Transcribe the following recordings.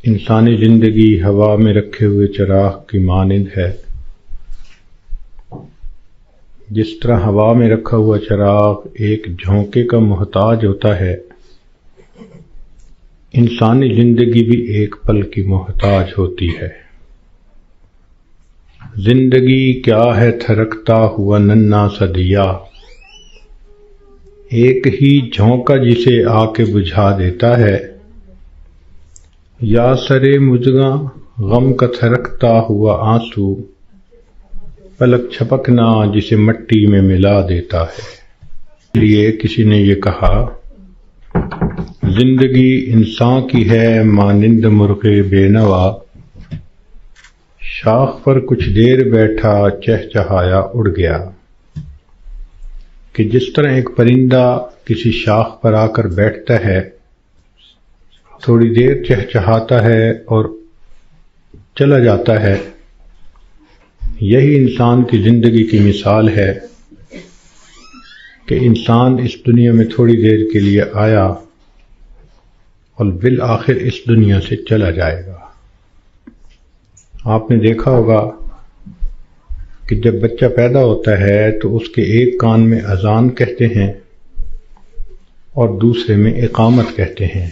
انسانی زندگی ہوا میں رکھے ہوئے چراغ کی مانند ہے۔ جس طرح ہوا میں رکھا ہوا چراغ ایک جھونکے کا محتاج ہوتا ہے، انسانی زندگی بھی ایک پل کی محتاج ہوتی ہے۔ زندگی کیا ہے تھرکتا ہوا ننھا سا دیا، ایک ہی جھونکا جسے آ کے بجھا دیتا ہے، یا سرے مژگاں غم کا تھرکتا ہوا آنسو، پلک چھپکنا جسے مٹی میں ملا دیتا ہے۔ اس لیے کسی نے یہ کہا، زندگی انسان کی ہے مانند مرغ بے نوا، شاخ پر کچھ دیر بیٹھا چہچہایا اڑ گیا۔ کہ جس طرح ایک پرندہ کسی شاخ پر آ کر بیٹھتا ہے، تھوڑی دیر چہچہاتا ہے اور چلا جاتا ہے، یہی انسان کی زندگی کی مثال ہے کہ انسان اس دنیا میں تھوڑی دیر کے لیے آیا اور بالآخر اس دنیا سے چلا جائے گا۔ آپ نے دیکھا ہوگا کہ جب بچہ پیدا ہوتا ہے تو اس کے ایک کان میں اذان کہتے ہیں اور دوسرے میں اقامت کہتے ہیں۔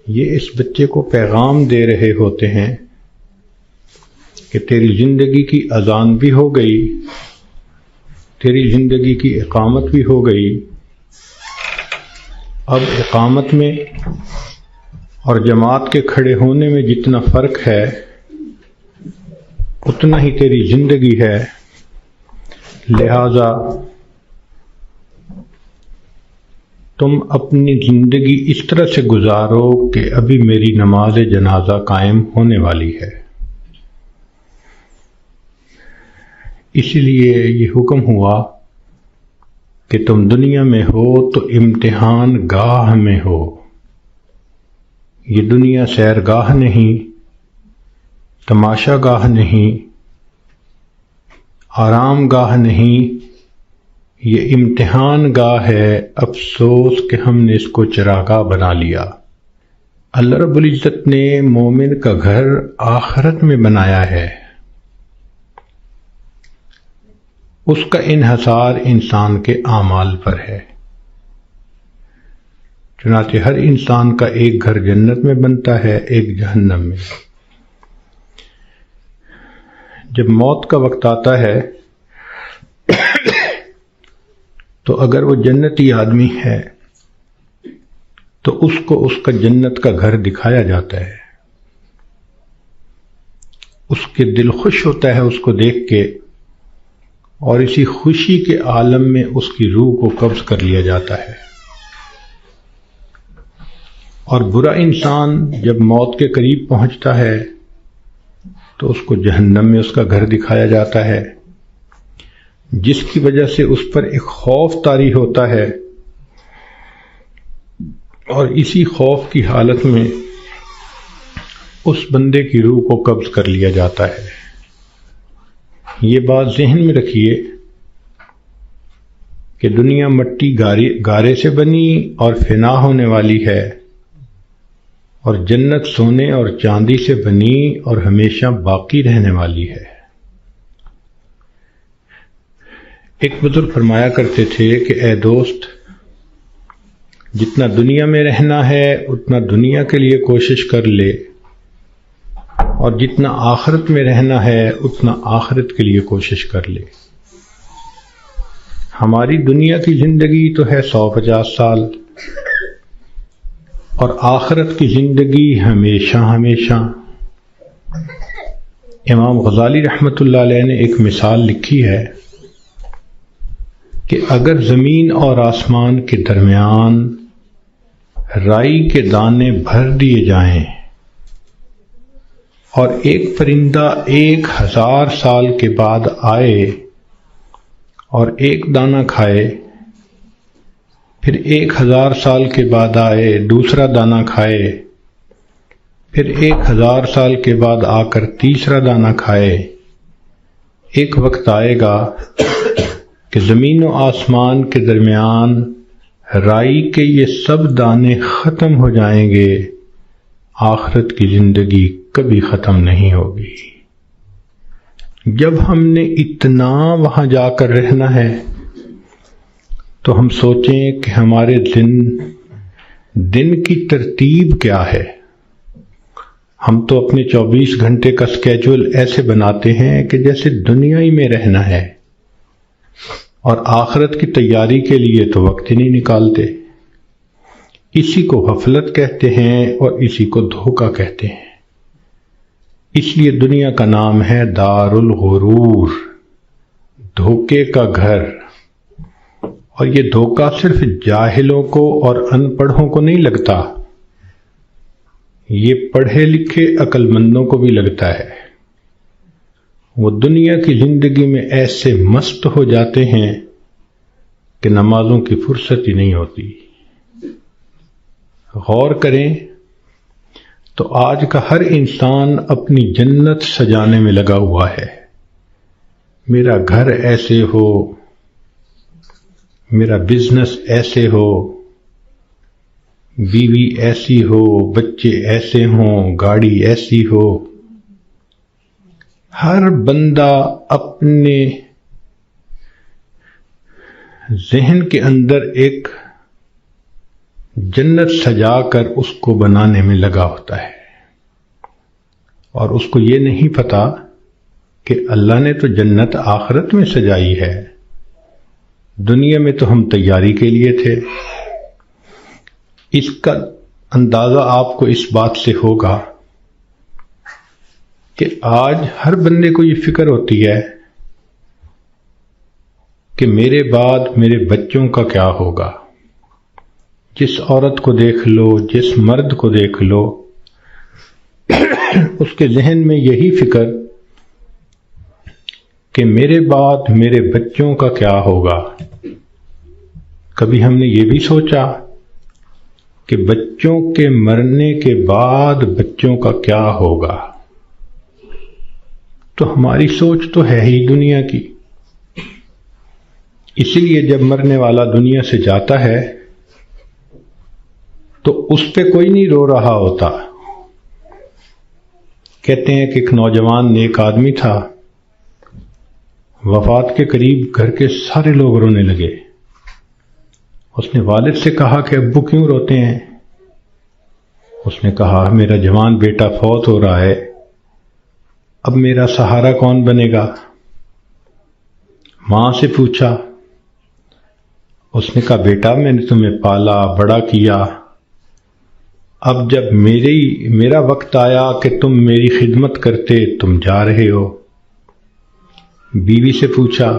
یہ اس بچے کو پیغام دے رہے ہوتے ہیں کہ تیری زندگی کی اذان بھی ہو گئی، تیری زندگی کی اقامت بھی ہو گئی، اب اقامت میں اور جماعت کے کھڑے ہونے میں جتنا فرق ہے اتنا ہی تیری زندگی ہے، لہذا تم اپنی زندگی اس طرح سے گزارو کہ ابھی میری نماز جنازہ قائم ہونے والی ہے۔ اسی لیے یہ حکم ہوا کہ تم دنیا میں ہو تو امتحان گاہ میں ہو۔ یہ دنیا سیرگاہ نہیں، تماشا گاہ نہیں، آرام گاہ نہیں، یہ امتحان گاہ ہے۔ افسوس کہ ہم نے اس کو چراگاہ بنا لیا۔ اللہ رب العزت نے مومن کا گھر آخرت میں بنایا ہے۔ اس کا انحصار انسان کے اعمال پر ہے۔ چنانچہ ہر انسان کا ایک گھر جنت میں بنتا ہے، ایک جہنم میں۔ جب موت کا وقت آتا ہے تو اگر وہ جنتی آدمی ہے تو اس کو اس کا جنت کا گھر دکھایا جاتا ہے، اس کے دل خوش ہوتا ہے اس کو دیکھ کے، اور اسی خوشی کے عالم میں اس کی روح کو قبض کر لیا جاتا ہے۔ اور برا انسان جب موت کے قریب پہنچتا ہے تو اس کو جہنم میں اس کا گھر دکھایا جاتا ہے، جس کی وجہ سے اس پر ایک خوف طاری ہوتا ہے، اور اسی خوف کی حالت میں اس بندے کی روح کو قبض کر لیا جاتا ہے۔ یہ بات ذہن میں رکھیے کہ دنیا مٹی گارے سے بنی اور فنا ہونے والی ہے، اور جنت سونے اور چاندی سے بنی اور ہمیشہ باقی رہنے والی ہے۔ ایک بزرگ فرمایا کرتے تھے کہ اے دوست، جتنا دنیا میں رہنا ہے اتنا دنیا کے لیے کوشش کر لے، اور جتنا آخرت میں رہنا ہے اتنا آخرت کے لیے کوشش کر لے۔ ہماری دنیا کی زندگی تو ہے 150 سال، اور آخرت کی زندگی ہمیشہ ہمیشہ۔ امام غزالی رحمۃ اللہ علیہ نے ایک مثال لکھی ہے کہ اگر زمین اور آسمان کے درمیان رائی کے دانے بھر دیے جائیں اور ایک پرندہ 1000 سال کے بعد آئے اور ایک دانہ کھائے، پھر 1000 سال کے بعد آئے دوسرا دانہ کھائے، پھر 1000 سال کے بعد آ کر تیسرا دانہ کھائے، ایک وقت آئے گا کہ زمین و آسمان کے درمیان رائی کے یہ سب دانے ختم ہو جائیں گے، آخرت کی زندگی کبھی ختم نہیں ہوگی۔ جب ہم نے اتنا وہاں جا کر رہنا ہے تو ہم سوچیں کہ ہمارے دن کی ترتیب کیا ہے۔ ہم تو اپنے 24 گھنٹے کا سکیجول ایسے بناتے ہیں کہ جیسے دنیا ہی میں رہنا ہے، اور آخرت کی تیاری کے لیے تو وقت ہی نہیں نکالتے۔ اسی کو غفلت کہتے ہیں اور اسی کو دھوکہ کہتے ہیں۔ اس لیے دنیا کا نام ہے دار الغرور، دھوکے کا گھر۔ اور یہ دھوکہ صرف جاہلوں کو اور ان پڑھوں کو نہیں لگتا، یہ پڑھے لکھے عقل مندوں کو بھی لگتا ہے۔ وہ دنیا کی زندگی میں ایسے مست ہو جاتے ہیں کہ نمازوں کی فرصت ہی نہیں ہوتی۔ غور کریں تو آج کا ہر انسان اپنی جنت سجانے میں لگا ہوا ہے۔ میرا گھر ایسے ہو، میرا بزنس ایسے ہو، بیوی ایسی ہو، بچے ایسے ہوں، گاڑی ایسی ہو۔ ہر بندہ اپنے ذہن کے اندر ایک جنت سجا کر اس کو بنانے میں لگا ہوتا ہے، اور اس کو یہ نہیں پتا کہ اللہ نے تو جنت آخرت میں سجائی ہے، دنیا میں تو ہم تیاری کے لیے تھے۔ اس کا اندازہ آپ کو اس بات سے ہوگا کہ آج ہر بندے کو یہ فکر ہوتی ہے کہ میرے بعد میرے بچوں کا کیا ہوگا۔ جس عورت کو دیکھ لو، جس مرد کو دیکھ لو، اس کے ذہن میں یہی فکر کہ میرے بعد میرے بچوں کا کیا ہوگا۔ کبھی ہم نے یہ بھی سوچا کہ بچوں کے مرنے کے بعد بچوں کا کیا ہوگا؟ تو ہماری سوچ تو ہے ہی دنیا کی۔ اسی لیے جب مرنے والا دنیا سے جاتا ہے تو اس پہ کوئی نہیں رو رہا ہوتا۔ کہتے ہیں کہ ایک نوجوان نیک آدمی تھا، وفات کے قریب گھر کے سارے لوگ رونے لگے۔ اس نے والد سے کہا کہ ابو کیوں روتے ہیں؟ اس نے کہا میرا جوان بیٹا فوت ہو رہا ہے، اب میرا سہارا کون بنے گا؟ ماں سے پوچھا، اس نے کہا بیٹا میں نے تمہیں پالا بڑا کیا، اب جب میرا وقت آیا کہ تم میری خدمت کرتے، تم جا رہے ہو۔ بیوی سے پوچھا،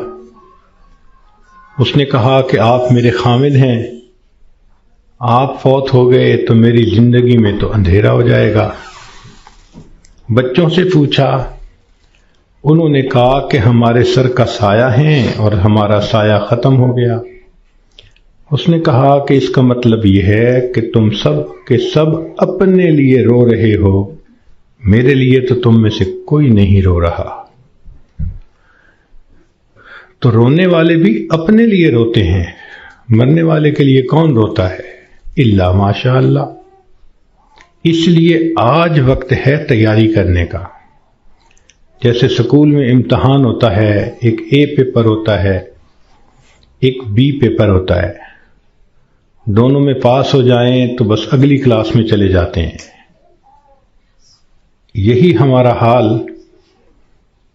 اس نے کہا کہ آپ میرے خامد ہیں، آپ فوت ہو گئے تو میری زندگی میں تو اندھیرا ہو جائے گا۔ بچوں سے پوچھا، انہوں نے کہا کہ ہمارے سر کا سایہ ہیں اور ہمارا سایہ ختم ہو گیا۔ اس نے کہا کہ اس کا مطلب یہ ہے کہ تم سب کے سب اپنے لیے رو رہے ہو، میرے لیے تو تم میں سے کوئی نہیں رو رہا۔ تو رونے والے بھی اپنے لیے روتے ہیں، مرنے والے کے لیے کون روتا ہے؟ الا ماشاء اللہ۔ اس لیے آج وقت ہے تیاری کرنے کا۔ جیسے سکول میں امتحان ہوتا ہے، ایک اے پیپر ہوتا ہے، ایک بی پیپر ہوتا ہے، دونوں میں پاس ہو جائیں تو بس اگلی کلاس میں چلے جاتے ہیں۔ یہی ہمارا حال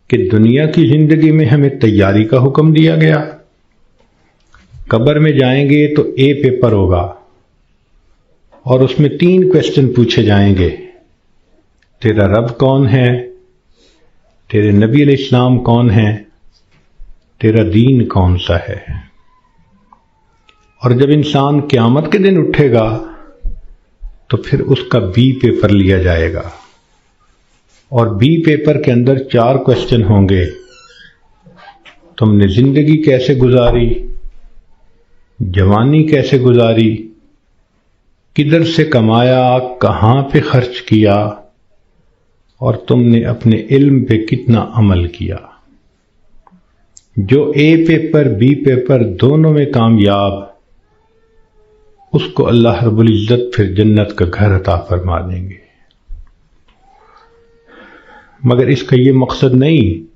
کہ دنیا کی زندگی میں ہمیں تیاری کا حکم دیا گیا۔ قبر میں جائیں گے تو اے پیپر ہوگا اور اس میں 3 کوسچن پوچھے جائیں گے۔ تیرا رب کون ہے؟ تیرے نبی علیہ السلام کون ہیں؟ تیرا دین کون سا ہے؟ اور جب انسان قیامت کے دن اٹھے گا تو پھر اس کا بی پیپر لیا جائے گا، اور بی پیپر کے اندر 4 کوسچن ہوں گے۔ تم نے زندگی کیسے گزاری، جوانی کیسے گزاری، کدھر سے کمایا، کہاں پہ خرچ کیا، اور تم نے اپنے علم پہ کتنا عمل کیا۔ جو اے پیپر بی پیپر دونوں میں کامیاب، اس کو اللہ رب العزت پھر جنت کا گھر عطا فرما دیں گے۔ مگر اس کا یہ مقصد نہیں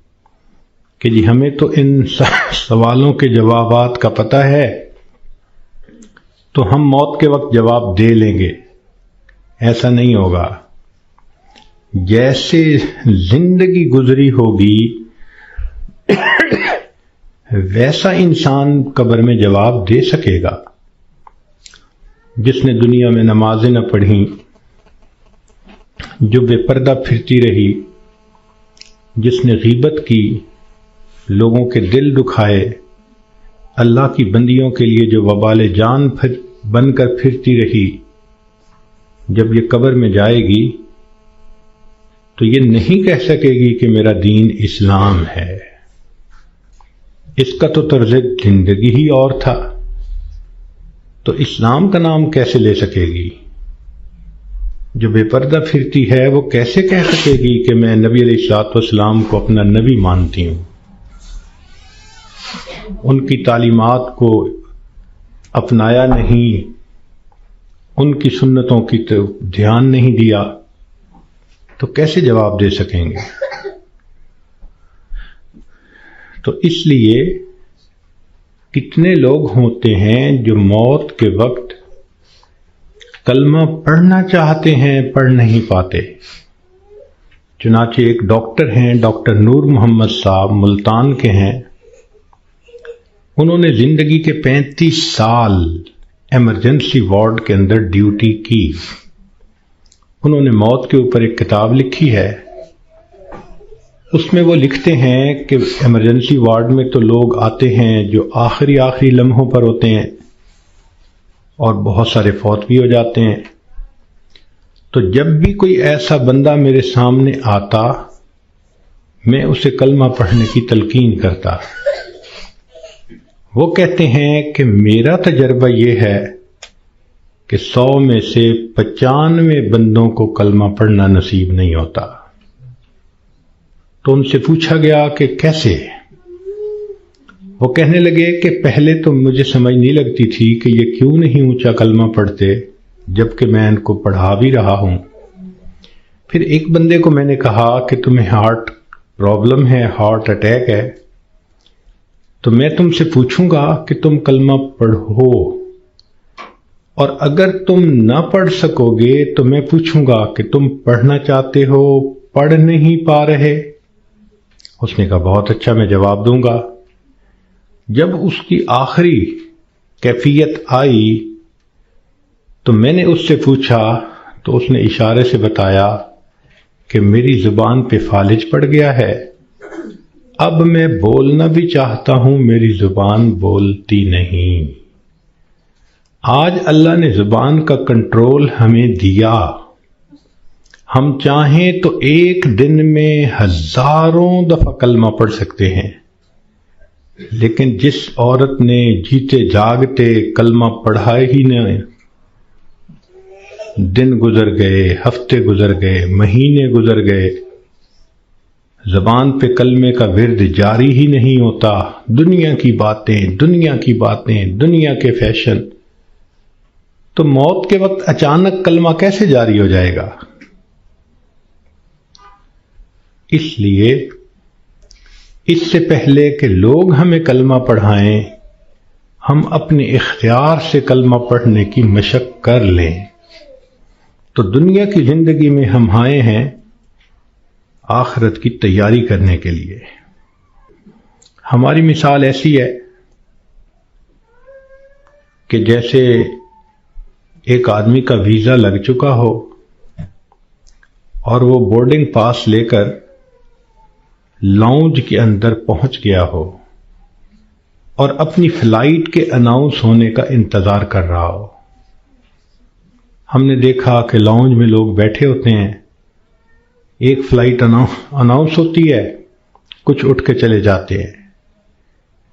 کہ جی ہمیں تو ان سوالوں کے جوابات کا پتہ ہے تو ہم موت کے وقت جواب دے لیں گے. ایسا نہیں ہوگا. جیسے زندگی گزری ہوگی ویسا انسان قبر میں جواب دے سکے گا. جس نے دنیا میں نمازیں نہ پڑھیں، جو بے پردہ پھرتی رہی، جس نے غیبت کی، لوگوں کے دل دکھائے، اللہ کی بندیوں کے لیے جو وبال جان بن کر پھرتی رہی، جب یہ قبر میں جائے گی تو یہ نہیں کہہ سکے گی کہ میرا دین اسلام ہے. اس کا تو طرز زندگی ہی اور تھا، تو اسلام کا نام کیسے لے سکے گی؟ جو بے پردہ پھرتی ہے وہ کیسے کہہ سکے گی کہ میں نبی علیہ الصلوۃ والسلام کو اپنا نبی مانتی ہوں؟ ان کی تعلیمات کو اپنایا نہیں، ان کی سنتوں کی تو دھیان نہیں دیا، تو کیسے جواب دے سکیں گے؟ تو اس لیے کتنے لوگ ہوتے ہیں جو موت کے وقت کلمہ پڑھنا چاہتے ہیں، پڑھ نہیں پاتے. چنانچہ ایک ڈاکٹر ہیں، ڈاکٹر نور محمد صاحب، ملتان کے ہیں. انہوں نے زندگی کے 35 سال ایمرجنسی وارڈ کے اندر ڈیوٹی کی. انہوں نے موت کے اوپر ایک کتاب لکھی ہے. اس میں وہ لکھتے ہیں کہ ایمرجنسی وارڈ میں تو لوگ آتے ہیں جو آخری لمحوں پر ہوتے ہیں اور بہت سارے فوت بھی ہو جاتے ہیں. تو جب بھی کوئی ایسا بندہ میرے سامنے آتا میں اسے کلمہ پڑھنے کی تلقین کرتا. وہ کہتے ہیں کہ میرا تجربہ یہ ہے کہ 100 میں سے 95 بندوں کو کلمہ پڑھنا نصیب نہیں ہوتا. تو ان سے پوچھا گیا کہ کیسے؟ وہ کہنے لگے کہ پہلے تو مجھے سمجھ نہیں لگتی تھی کہ یہ کیوں نہیں اونچا کلمہ پڑھتے جبکہ میں ان کو پڑھا بھی رہا ہوں. پھر ایک بندے کو میں نے کہا کہ تمہیں ہارٹ پرابلم ہے، ہارٹ اٹیک ہے، تو میں تم سے پوچھوں گا کہ تم کلمہ پڑھو، اور اگر تم نہ پڑھ سکو گے تو میں پوچھوں گا کہ تم پڑھنا چاہتے ہو، پڑھ نہیں پا رہے؟ اس نے کہا بہت اچھا، میں جواب دوں گا. جب اس کی آخری کیفیت آئی تو میں نے اس سے پوچھا تو اس نے اشارے سے بتایا کہ میری زبان پہ فالج پڑ گیا ہے، اب میں بولنا بھی چاہتا ہوں میری زبان بولتی نہیں. آج اللہ نے زبان کا کنٹرول ہمیں دیا. ہم چاہیں تو ایک دن میں ہزاروں دفعہ کلمہ پڑھ سکتے ہیں، لیکن جس عورت نے جیتے جاگتے کلمہ پڑھا ہی نہیں، دن گزر گئے، ہفتے گزر گئے، مہینے گزر گئے، زبان پہ کلمے کا ورد جاری ہی نہیں ہوتا، دنیا کی باتیں، دنیا کے فیشن، تو موت کے وقت اچانک کلمہ کیسے جاری ہو جائے گا؟ اس لیے اس سے پہلے کہ لوگ ہمیں کلمہ پڑھائیں، ہم اپنے اختیار سے کلمہ پڑھنے کی مشق کر لیں. تو دنیا کی زندگی میں ہم آئے ہیں آخرت کی تیاری کرنے کے لیے. ہماری مثال ایسی ہے کہ جیسے ایک آدمی کا ویزا لگ چکا ہو اور وہ بورڈنگ پاس لے کر لاؤنج کے اندر پہنچ گیا ہو اور اپنی فلائٹ کے اناؤنس ہونے کا انتظار کر رہا ہو. ہم نے دیکھا کہ لاؤنج میں لوگ بیٹھے ہوتے ہیں، ایک فلائٹ اناؤنس ہوتی ہے، کچھ اٹھ کے چلے جاتے ہیں،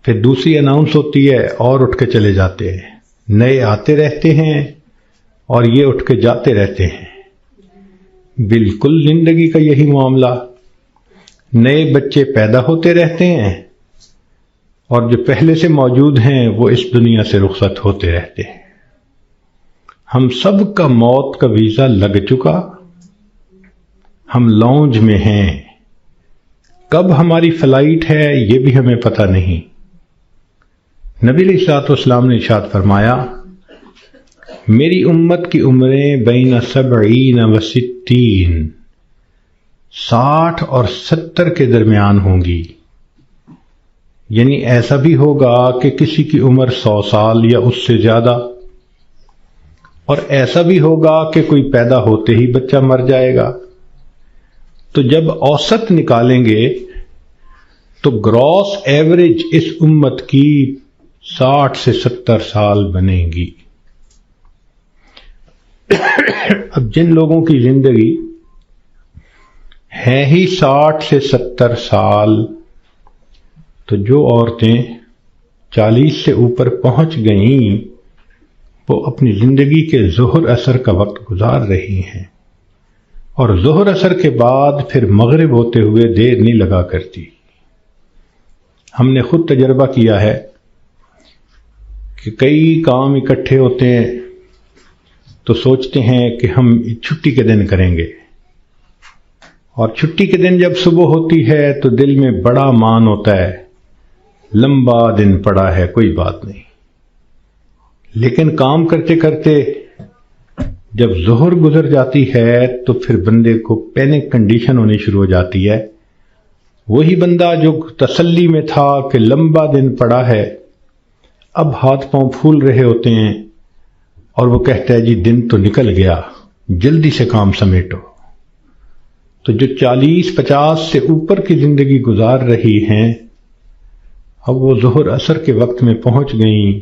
پھر دوسری اناؤنس ہوتی ہے اور اٹھ کے چلے جاتے ہیں، نئے آتے رہتے ہیں اور یہ اٹھ کے جاتے رہتے ہیں. بالکل زندگی کا یہی معاملہ. نئے بچے پیدا ہوتے رہتے ہیں اور جو پہلے سے موجود ہیں وہ اس دنیا سے رخصت ہوتے رہتے ہیں. ہم سب کا موت کا ویزا لگ چکا، ہم لاؤنج میں ہیں کب ہماری فلائٹ ہے یہ بھی ہمیں پتہ نہیں۔ نبی علیہ الصلوۃ والسلام نے ارشاد فرمایا، میری امت کی عمریں بین 70 و 60، 60 اور 70 کے درمیان ہوں گی۔ یعنی ایسا بھی ہوگا کہ کسی کی عمر 100 سال یا اس سے زیادہ، اور ایسا بھی ہوگا کہ کوئی پیدا ہوتے ہی بچہ مر جائے گا۔ تو جب اوسط نکالیں گے تو گراس ایوریج اس امت کی 60 سے 70 سال بنے گی۔ اب جن لوگوں کی زندگی ہے ہی 60 سے 70 سال، تو جو عورتیں 40 سے اوپر پہنچ گئیں وہ اپنی زندگی کے ظہر اثر کا وقت گزار رہی ہیں، اور ظہر اثر کے بعد پھر مغرب ہوتے ہوئے دیر نہیں لگا کرتی۔ ہم نے خود تجربہ کیا ہے کہ کئی کام اکٹھے ہوتے ہیں تو سوچتے ہیں کہ ہم چھٹی کے دن کریں گے، اور چھٹی کے دن جب صبح ہوتی ہے تو دل میں بڑا مان ہوتا ہے، لمبا دن پڑا ہے، کوئی بات نہیں۔ لیکن کام کرتے کرتے جب ظہر گزر جاتی ہے تو پھر بندے کو پینک کنڈیشن ہونی شروع ہو جاتی ہے۔ وہی بندہ جو تسلی میں تھا کہ لمبا دن پڑا ہے، اب ہاتھ پاؤں پھول رہے ہوتے ہیں، اور وہ کہتا ہے جی دن تو نکل گیا، جلدی سے کام سمیٹو۔ تو جو 40-50 سے اوپر کی زندگی گزار رہی ہیں، اب وہ ظہر اثر کے وقت میں پہنچ گئیں،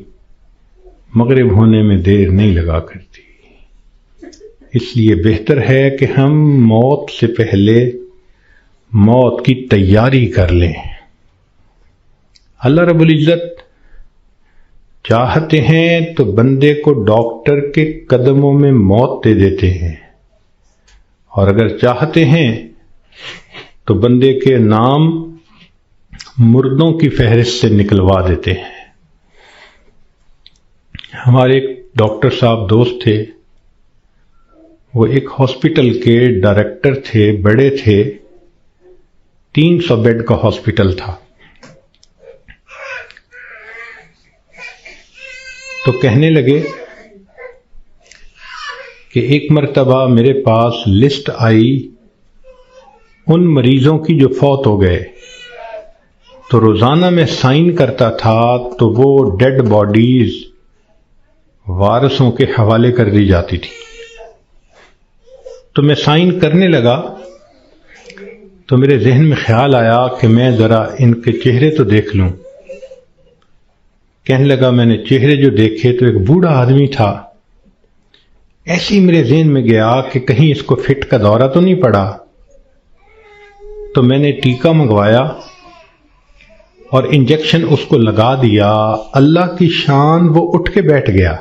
مغرب ہونے میں دیر نہیں لگا کرتی۔ اس لیے بہتر ہے کہ ہم موت سے پہلے موت کی تیاری کر لیں۔ اللہ رب العزت چاہتے ہیں تو بندے کو ڈاکٹر کے قدموں میں موت دے دیتے ہیں، اور اگر چاہتے ہیں تو بندے کے نام مردوں کی فہرست سے نکلوا دیتے ہیں۔ ہمارے ایک ڈاکٹر صاحب دوست تھے، وہ ایک ہاسپٹل کے ڈائریکٹر تھے، بڑے تھے، 300 بیڈ کا ہاسپٹل تھا۔ تو کہنے لگے کہ ایک مرتبہ میرے پاس لسٹ آئی ان مریضوں کی جو فوت ہو گئے، تو روزانہ میں سائن کرتا تھا تو وہ ڈیڈ باڈیز وارثوں کے حوالے کر دی جاتی تھی۔ تو میں سائن کرنے لگا تو میرے ذہن میں خیال آیا کہ میں ذرا ان کے چہرے تو دیکھ لوں۔ کہنے لگا میں نے چہرے جو دیکھے تو ایک بوڑھا آدمی تھا۔ ایسے ہی میرے ذہن میں گیا کہ کہیں اس کو فٹ کا دورہ تو نہیں پڑا، تو میں نے ٹیکا منگوایا اور انجیکشن اس کو لگا دیا۔ اللہ کی شان، وہ اٹھ کے بیٹھ گیا۔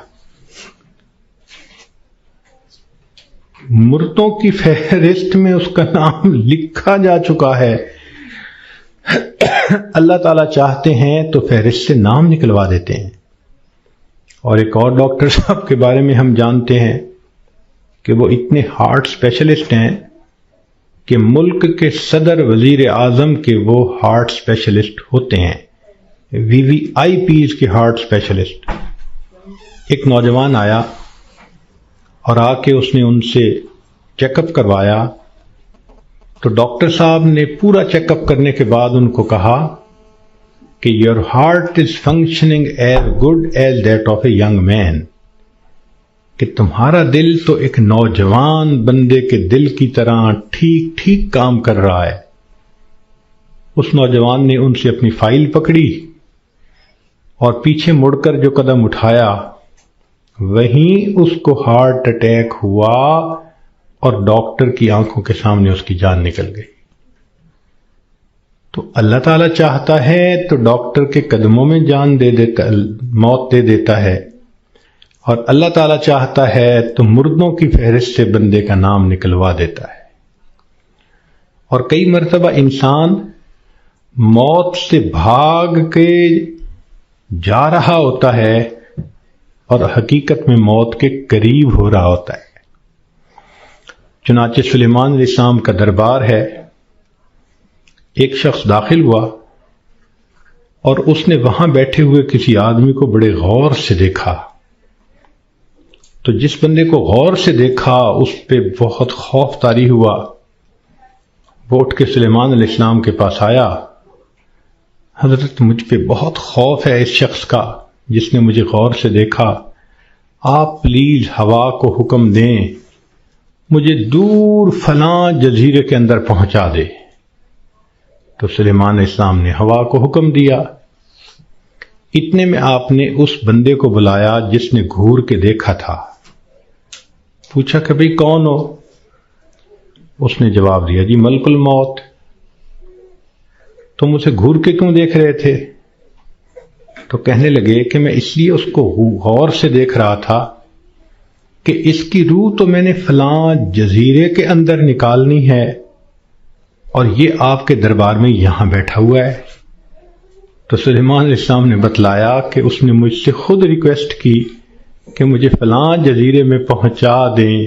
مردوں کی فہرست میں اس کا نام لکھا جا چکا ہے۔ اللہ تعالیٰ چاہتے ہیں تو فہرست سے نام نکلوا دیتے ہیں۔ اور ایک اور ڈاکٹر صاحب کے بارے میں ہم جانتے ہیں کہ وہ اتنے ہارٹ اسپیشلسٹ ہیں کہ ملک کے صدر وزیر اعظم کے وہ ہارٹ اسپیشلسٹ ہوتے ہیں، VVIPs کے ہارٹ اسپیشلسٹ۔ ایک نوجوان آیا اور آ کے اس نے ان سے چیک اپ کروایا، تو ڈاکٹر صاحب نے پورا چیک اپ کرنے کے بعد ان کو کہا کہ your heart is functioning as good as that of a young man, کہ تمہارا دل تو ایک نوجوان بندے کے دل کی طرح ٹھیک ٹھیک کام کر رہا ہے۔ اس نوجوان نے ان سے اپنی فائل پکڑی اور پیچھے مڑ کر جو قدم اٹھایا وہیں اس کو ہارٹ اٹیک ہوا، اور ڈاکٹر کی آنکھوں کے سامنے اس کی جان نکل گئی۔ تو اللہ تعالیٰ چاہتا ہے تو ڈاکٹر کے قدموں میں جان دے دیتا، موت دے دیتا ہے، اور اللہ تعالیٰ چاہتا ہے تو مردوں کی فہرست سے بندے کا نام نکلوا دیتا ہے۔ اور کئی مرتبہ انسان موت سے بھاگ کے جا رہا ہوتا ہے اور حقیقت میں موت کے قریب ہو رہا ہوتا ہے۔ چنانچہ سلیمان علیہ السلام کا دربار ہے، ایک شخص داخل ہوا اور اس نے وہاں بیٹھے ہوئے کسی آدمی کو بڑے غور سے دیکھا. تو جس بندے کو غور سے دیکھا اس پہ بہت خوف طاری ہوا. وہ اٹھ کے سلیمان علیہ السلام کے پاس آیا. حضرت مجھ پہ بہت خوف ہے اس شخص کا جس نے مجھے غور سے دیکھا. آپ پلیز ہوا کو حکم دیں مجھے دور فلاں جزیرے کے اندر پہنچا دے. تو سلیمان علیہ السلام نے ہوا کو حکم دیا. اتنے میں آپ نے اس بندے کو بلایا جس نے گھور کے دیکھا تھا. پوچھا کہ بھئی کون ہو؟ اس نے جواب دیا جی ملک الموت. تم اسے گھور کے کیوں دیکھ رہے تھے؟ تو کہنے لگے کہ میں اس لیے اس کو غور سے دیکھ رہا تھا کہ اس کی روح تو میں نے فلاں جزیرے کے اندر نکالنی ہے اور یہ آپ کے دربار میں یہاں بیٹھا ہوا ہے. تو سلیمان علیہ السلام نے بتلایا کہ اس نے مجھ سے خود ریکویسٹ کی کہ مجھے فلاں جزیرے میں پہنچا دیں.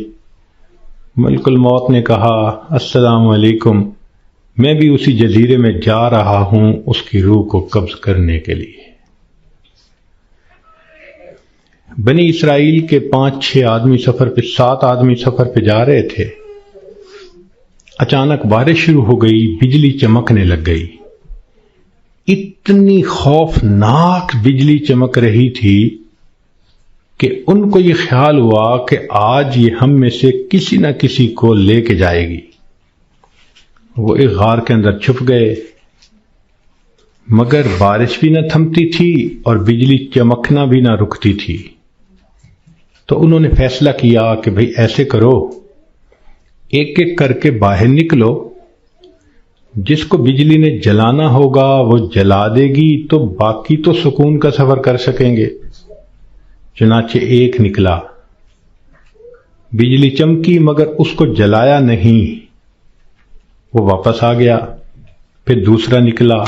ملک الموت نے کہا السلام علیکم، میں بھی اسی جزیرے میں جا رہا ہوں اس کی روح کو قبض کرنے کے لیے. بنی اسرائیل کے 5-6 آدمی سفر پہ 7 آدمی سفر پہ جا رہے تھے. اچانک بارش شروع ہو گئی، بجلی چمکنے لگ گئی. اتنی خوفناک بجلی چمک رہی تھی کہ ان کو یہ خیال ہوا کہ آج یہ ہم میں سے کسی نہ کسی کو لے کے جائے گی. وہ ایک غار کے اندر چھپ گئے، مگر بارش بھی نہ تھمتی تھی اور بجلی چمکنا بھی نہ رکتی تھی. تو انہوں نے فیصلہ کیا کہ بھئی ایسے کرو، ایک ایک کر کے باہر نکلو، جس کو بجلی نے جلانا ہوگا وہ جلا دے گی تو باقی تو سکون کا سفر کر سکیں گے. چنانچہ ایک نکلا، بجلی چمکی مگر اس کو جلایا نہیں، وہ واپس آ گیا. پھر دوسرا نکلا،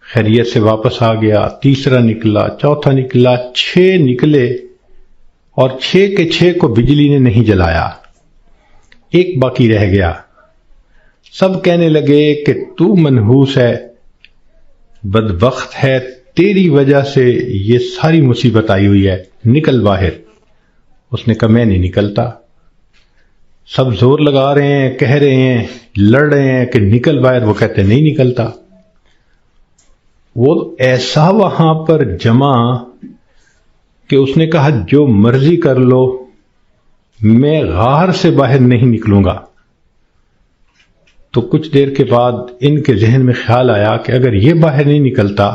خیریت سے واپس آ گیا. تیسرا نکلا، چوتھا نکلا، 6 نکلے اور 6 کے 6 کو بجلی نے نہیں جلایا. ایک باقی رہ گیا. سب کہنے لگے کہ تو منحوس ہے، بدبخت ہے، تیری وجہ سے یہ ساری مصیبت آئی ہوئی ہے، نکل باہر. اس نے کہا میں نہیں نکلتا. سب زور لگا رہے ہیں، کہہ رہے ہیں، لڑ رہے ہیں کہ نکل باہر. وہ کہتے ہیں نہیں نکلتا. وہ ایسا وہاں پر جمع کہ اس نے کہا جو مرضی کر لو، میں غار سے باہر نہیں نکلوں گا. تو کچھ دیر کے بعد ان کے ذہن میں خیال آیا کہ اگر یہ باہر نہیں نکلتا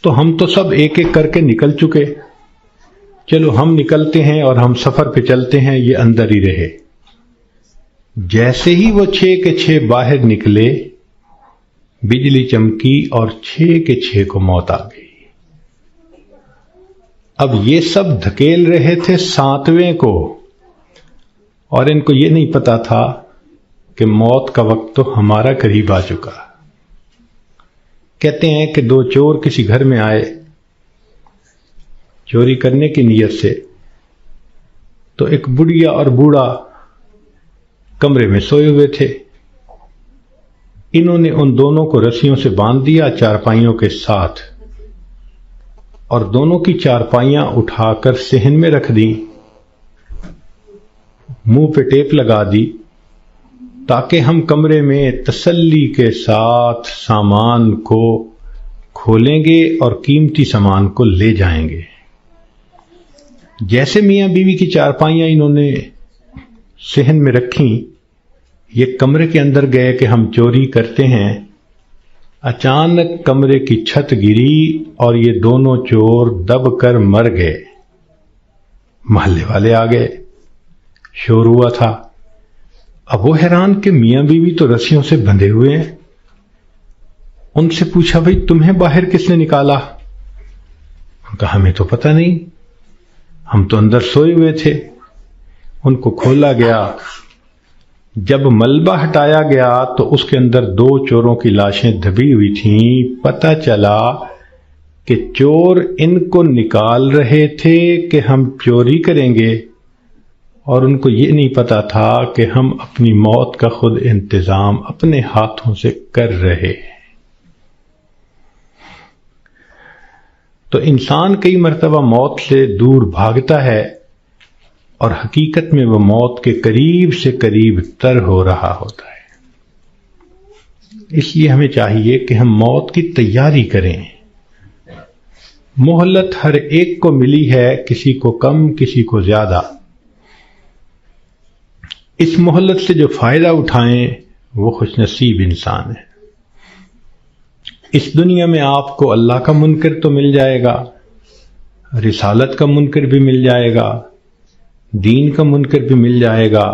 تو ہم تو سب ایک ایک کر کے نکل چکے، چلو ہم نکلتے ہیں اور ہم سفر پہ چلتے ہیں، یہ اندر ہی رہے. جیسے ہی وہ 6 کے 6 باہر نکلے، بجلی چمکی اور 6 کے 6 کو موت آ گئی. اب یہ سب دھکیل رہے تھے 7ویں کو، اور ان کو یہ نہیں پتا تھا کہ موت کا وقت تو ہمارا قریب آ چکا. کہتے ہیں کہ 2 چور کسی گھر میں آئے چوری کرنے کی نیت سے. تو ایک بڑھیا اور بوڑھا کمرے میں سوئے ہوئے تھے. انہوں نے ان دونوں کو رسیوں سے باندھ دیا چارپائیوں کے ساتھ، اور دونوں کی چارپائیاں اٹھا کر صحن میں رکھ دی، منہ پہ ٹیپ لگا دی تاکہ ہم کمرے میں تسلی کے ساتھ سامان کو کھولیں گے اور قیمتی سامان کو لے جائیں گے. جیسے میاں بیوی کی چارپائیاں انہوں نے صحن میں رکھیں، یہ کمرے کے اندر گئے کہ ہم چوری کرتے ہیں. اچانک کمرے کی چھت گری اور یہ دونوں چور دب کر مر گئے. محلے والے آ گئے، شور ہوا تھا. اب وہ حیران کہ میاں بیوی تو رسیوں سے بندھے ہوئے ہیں. ان سے پوچھا بھئی تمہیں باہر کس نے نکالا؟ ان کہا ہمیں تو پتہ نہیں، ہم تو اندر سوئے ہوئے تھے. ان کو کھولا گیا. جب ملبہ ہٹایا گیا تو اس کے اندر 2 چوروں کی لاشیں دبی ہوئی تھیں. پتہ چلا کہ چور ان کو نکال رہے تھے کہ ہم چوری کریں گے، اور ان کو یہ نہیں پتا تھا کہ ہم اپنی موت کا خود انتظام اپنے ہاتھوں سے کر رہے ہیں۔ تو انسان کئی مرتبہ موت سے دور بھاگتا ہے اور حقیقت میں وہ موت کے قریب سے قریب تر ہو رہا ہوتا ہے۔ اس لیے ہمیں چاہیے کہ ہم موت کی تیاری کریں۔ مہلت ہر ایک کو ملی ہے، کسی کو کم کسی کو زیادہ۔ اس مہلت سے جو فائدہ اٹھائیں وہ خوش نصیب انسان ہے۔ اس دنیا میں آپ کو اللہ کا منکر تو مل جائے گا، رسالت کا منکر بھی مل جائے گا، دین کا منکر بھی مل جائے گا۔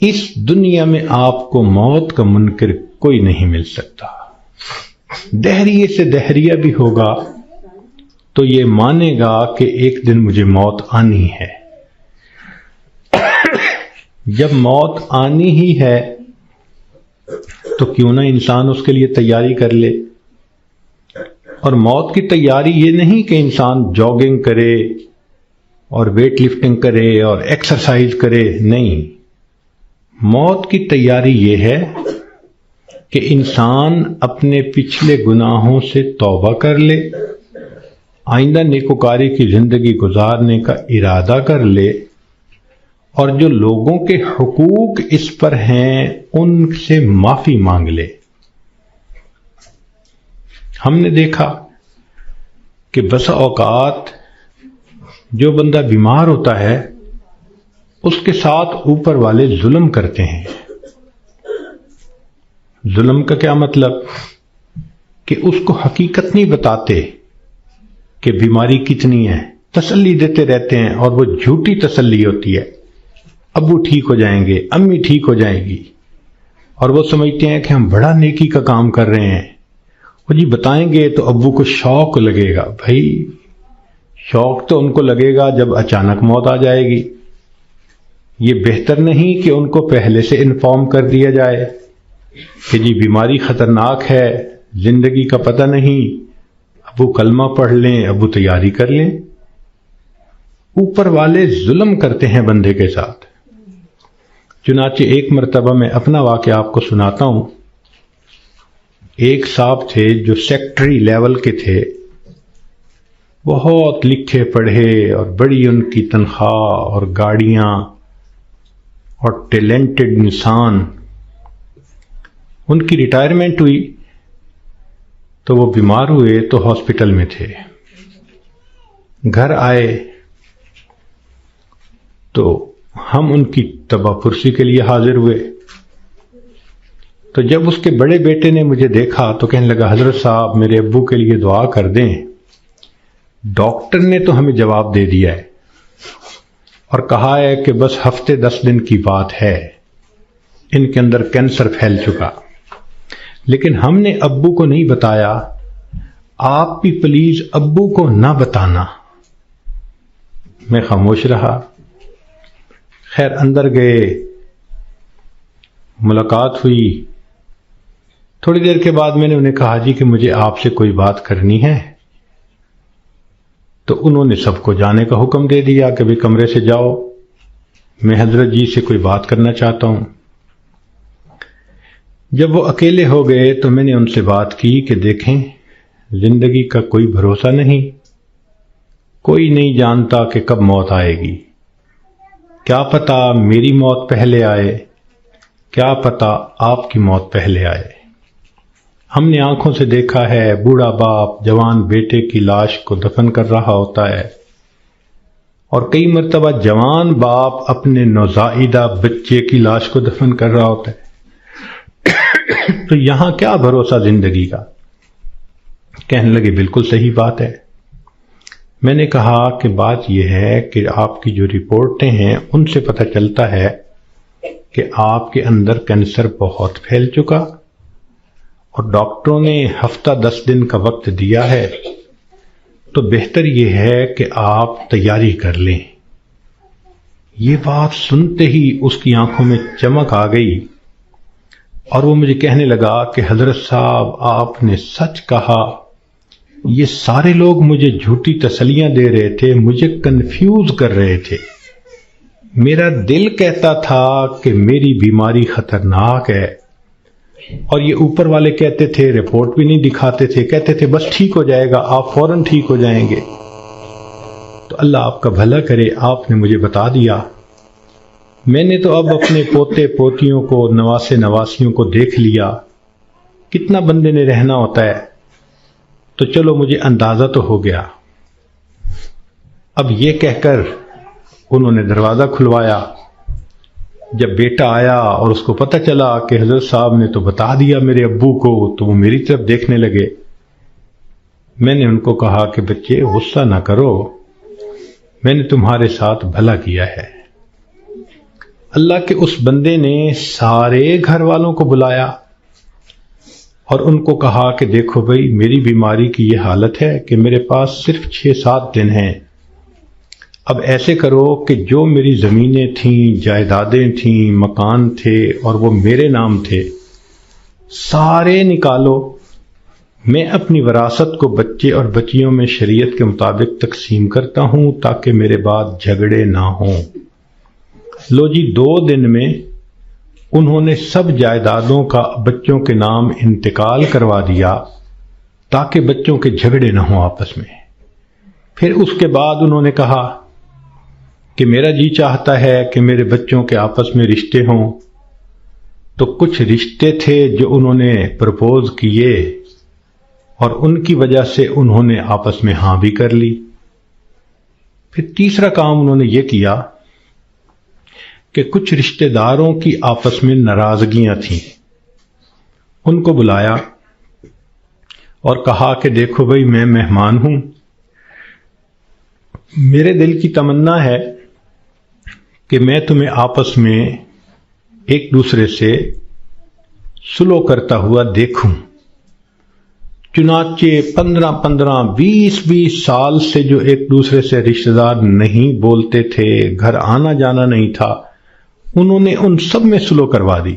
اس دنیا میں آپ کو موت کا منکر کوئی نہیں مل سکتا۔ دہریے سے دہریہ بھی ہوگا تو یہ مانے گا کہ ایک دن مجھے موت آنی ہے۔ جب موت آنی ہی ہے تو کیوں نہ انسان اس کے لیے تیاری کر لے۔ اور موت کی تیاری یہ نہیں کہ انسان جاگنگ کرے اور ویٹ لفٹنگ کرے اور ایکسرسائز کرے، نہیں۔ موت کی تیاری یہ ہے کہ انسان اپنے پچھلے گناہوں سے توبہ کر لے، آئندہ نیکوکاری کی زندگی گزارنے کا ارادہ کر لے، اور جو لوگوں کے حقوق اس پر ہیں ان سے معافی مانگ لے۔ ہم نے دیکھا کہ بسا اوقات جو بندہ بیمار ہوتا ہے اس کے ساتھ اوپر والے ظلم کرتے ہیں۔ ظلم کا کیا مطلب؟ کہ اس کو حقیقت نہیں بتاتے کہ بیماری کتنی ہے، تسلی دیتے رہتے ہیں، اور وہ جھوٹی تسلی ہوتی ہے۔ ابو ٹھیک ہو جائیں گے، امی ٹھیک ہو جائیں گی، اور وہ سمجھتے ہیں کہ ہم بڑا نیکی کا کام کر رہے ہیں۔ وہ جی بتائیں گے تو ابو کو شوق لگے گا۔ بھائی شوق تو ان کو لگے گا جب اچانک موت آ جائے گی۔ یہ بہتر نہیں کہ ان کو پہلے سے انفارم کر دیا جائے کہ جی بیماری خطرناک ہے، زندگی کا پتہ نہیں، ابو کلمہ پڑھ لیں، ابو تیاری کر لیں۔ اوپر والے ظلم کرتے ہیں بندے کے ساتھ۔ چنانچہ ایک مرتبہ میں اپنا واقعہ آپ کو سناتا ہوں۔ ایک صاحب تھے جو سیکٹری لیول کے تھے، بہت لکھے پڑھے اور بڑی ان کی تنخواہ اور گاڑیاں اور ٹیلنٹڈ انسان۔ ان کی ریٹائرمنٹ ہوئی تو وہ بیمار ہوئے تو ہاسپٹل میں تھے۔ گھر آئے تو ہم ان کی تباہ پرسی کے لیے حاضر ہوئے۔ تو جب اس کے بڑے بیٹے نے مجھے دیکھا تو کہنے لگا، حضرت صاحب میرے ابو کے لیے دعا کر دیں، ڈاکٹر نے تو ہمیں جواب دے دیا ہے اور کہا ہے کہ بس ہفتے 10 دن کی بات ہے، ان کے اندر کینسر پھیل چکا، لیکن ہم نے ابو کو نہیں بتایا۔ آپ بھی پلیز ابو کو نہ بتانا۔ میں خاموش رہا۔ خیر اندر گئے، ملاقات ہوئی۔ تھوڑی دیر کے بعد میں نے انہیں کہا جی کہ مجھے آپ سے کوئی بات کرنی ہے۔ تو انہوں نے سب کو جانے کا حکم دے دیا کہ بھی کمرے سے جاؤ، میں حضرت جی سے کوئی بات کرنا چاہتا ہوں۔ جب وہ اکیلے ہو گئے تو میں نے ان سے بات کی کہ دیکھیں، زندگی کا کوئی بھروسہ نہیں، کوئی نہیں جانتا کہ کب موت آئے گی۔ کیا پتا میری موت پہلے آئے، کیا پتا آپ کی موت پہلے آئے۔ ہم نے آنکھوں سے دیکھا ہے بوڑھا باپ جوان بیٹے کی لاش کو دفن کر رہا ہوتا ہے، اور کئی مرتبہ جوان باپ اپنے نوزائیدہ بچے کی لاش کو دفن کر رہا ہوتا ہے۔ تو یہاں کیا بھروسہ زندگی کا؟ کہنے لگے بالکل صحیح بات ہے۔ میں نے کہا کہ بات یہ ہے کہ آپ کی جو رپورٹیں ہیں ان سے پتہ چلتا ہے کہ آپ کے اندر کینسر بہت پھیل چکا، اور ڈاکٹروں نے ہفتہ 10 دن کا وقت دیا ہے، تو بہتر یہ ہے کہ آپ تیاری کر لیں۔ یہ بات سنتے ہی اس کی آنکھوں میں چمک آ گئی، اور وہ مجھے کہنے لگا کہ حضرت صاحب آپ نے سچ کہا، یہ سارے لوگ مجھے جھوٹی تسلیاں دے رہے تھے، مجھے کنفیوز کر رہے تھے۔ میرا دل کہتا تھا کہ میری بیماری خطرناک ہے، اور یہ اوپر والے کہتے تھے، رپورٹ بھی نہیں دکھاتے تھے، کہتے تھے بس ٹھیک ہو جائے گا، آپ فوراً ٹھیک ہو جائیں گے۔ تو اللہ آپ کا بھلا کرے، آپ نے مجھے بتا دیا۔ میں نے تو اب اپنے پوتے پوتیوں کو، نواسے نواسیوں کو دیکھ لیا، کتنا بندے نے رہنا ہوتا ہے، تو چلو مجھے اندازہ تو ہو گیا۔ اب یہ کہہ کر انہوں نے دروازہ کھلوایا۔ جب بیٹا آیا اور اس کو پتہ چلا کہ حضرت صاحب نے تو بتا دیا میرے ابو کو، تو وہ میری طرف دیکھنے لگے۔ میں نے ان کو کہا کہ بچے غصہ نہ کرو، میں نے تمہارے ساتھ بھلا کیا ہے۔ اللہ کے اس بندے نے سارے گھر والوں کو بلایا اور ان کو کہا کہ دیکھو بھائی، میری بیماری کی یہ حالت ہے کہ میرے پاس صرف 6-7 دن ہیں۔ اب ایسے کرو کہ جو میری زمینیں تھیں، جائیدادیں تھیں، مکان تھے اور وہ میرے نام تھے، سارے نکالو، میں اپنی وراثت کو بچے اور بچیوں میں شریعت کے مطابق تقسیم کرتا ہوں تاکہ میرے بعد جھگڑے نہ ہوں۔ لو جی، 2 دن میں انہوں نے سب جائیدادوں کا بچوں کے نام انتقال کروا دیا تاکہ بچوں کے جھگڑے نہ ہوں آپس میں۔ پھر اس کے بعد انہوں نے کہا کہ میرا جی چاہتا ہے کہ میرے بچوں کے آپس میں رشتے ہوں، تو کچھ رشتے تھے جو انہوں نے پرپوز کیے اور ان کی وجہ سے انہوں نے آپس میں ہاں بھی کر لی۔ پھر تیسرا کام انہوں نے یہ کیا کہ کچھ رشتہ داروں کی آپس میں ناراضگیاں تھیں، ان کو بلایا اور کہا کہ دیکھو بھائی، میں مہمان ہوں، میرے دل کی تمنا ہے کہ میں تمہیں آپس میں ایک دوسرے سے سلو کرتا ہوا دیکھوں۔ چنانچہ 15-20 سال سے جو ایک دوسرے سے رشتہ دار نہیں بولتے تھے، گھر آنا جانا نہیں تھا، انہوں نے ان سب میں سلو کروا دی۔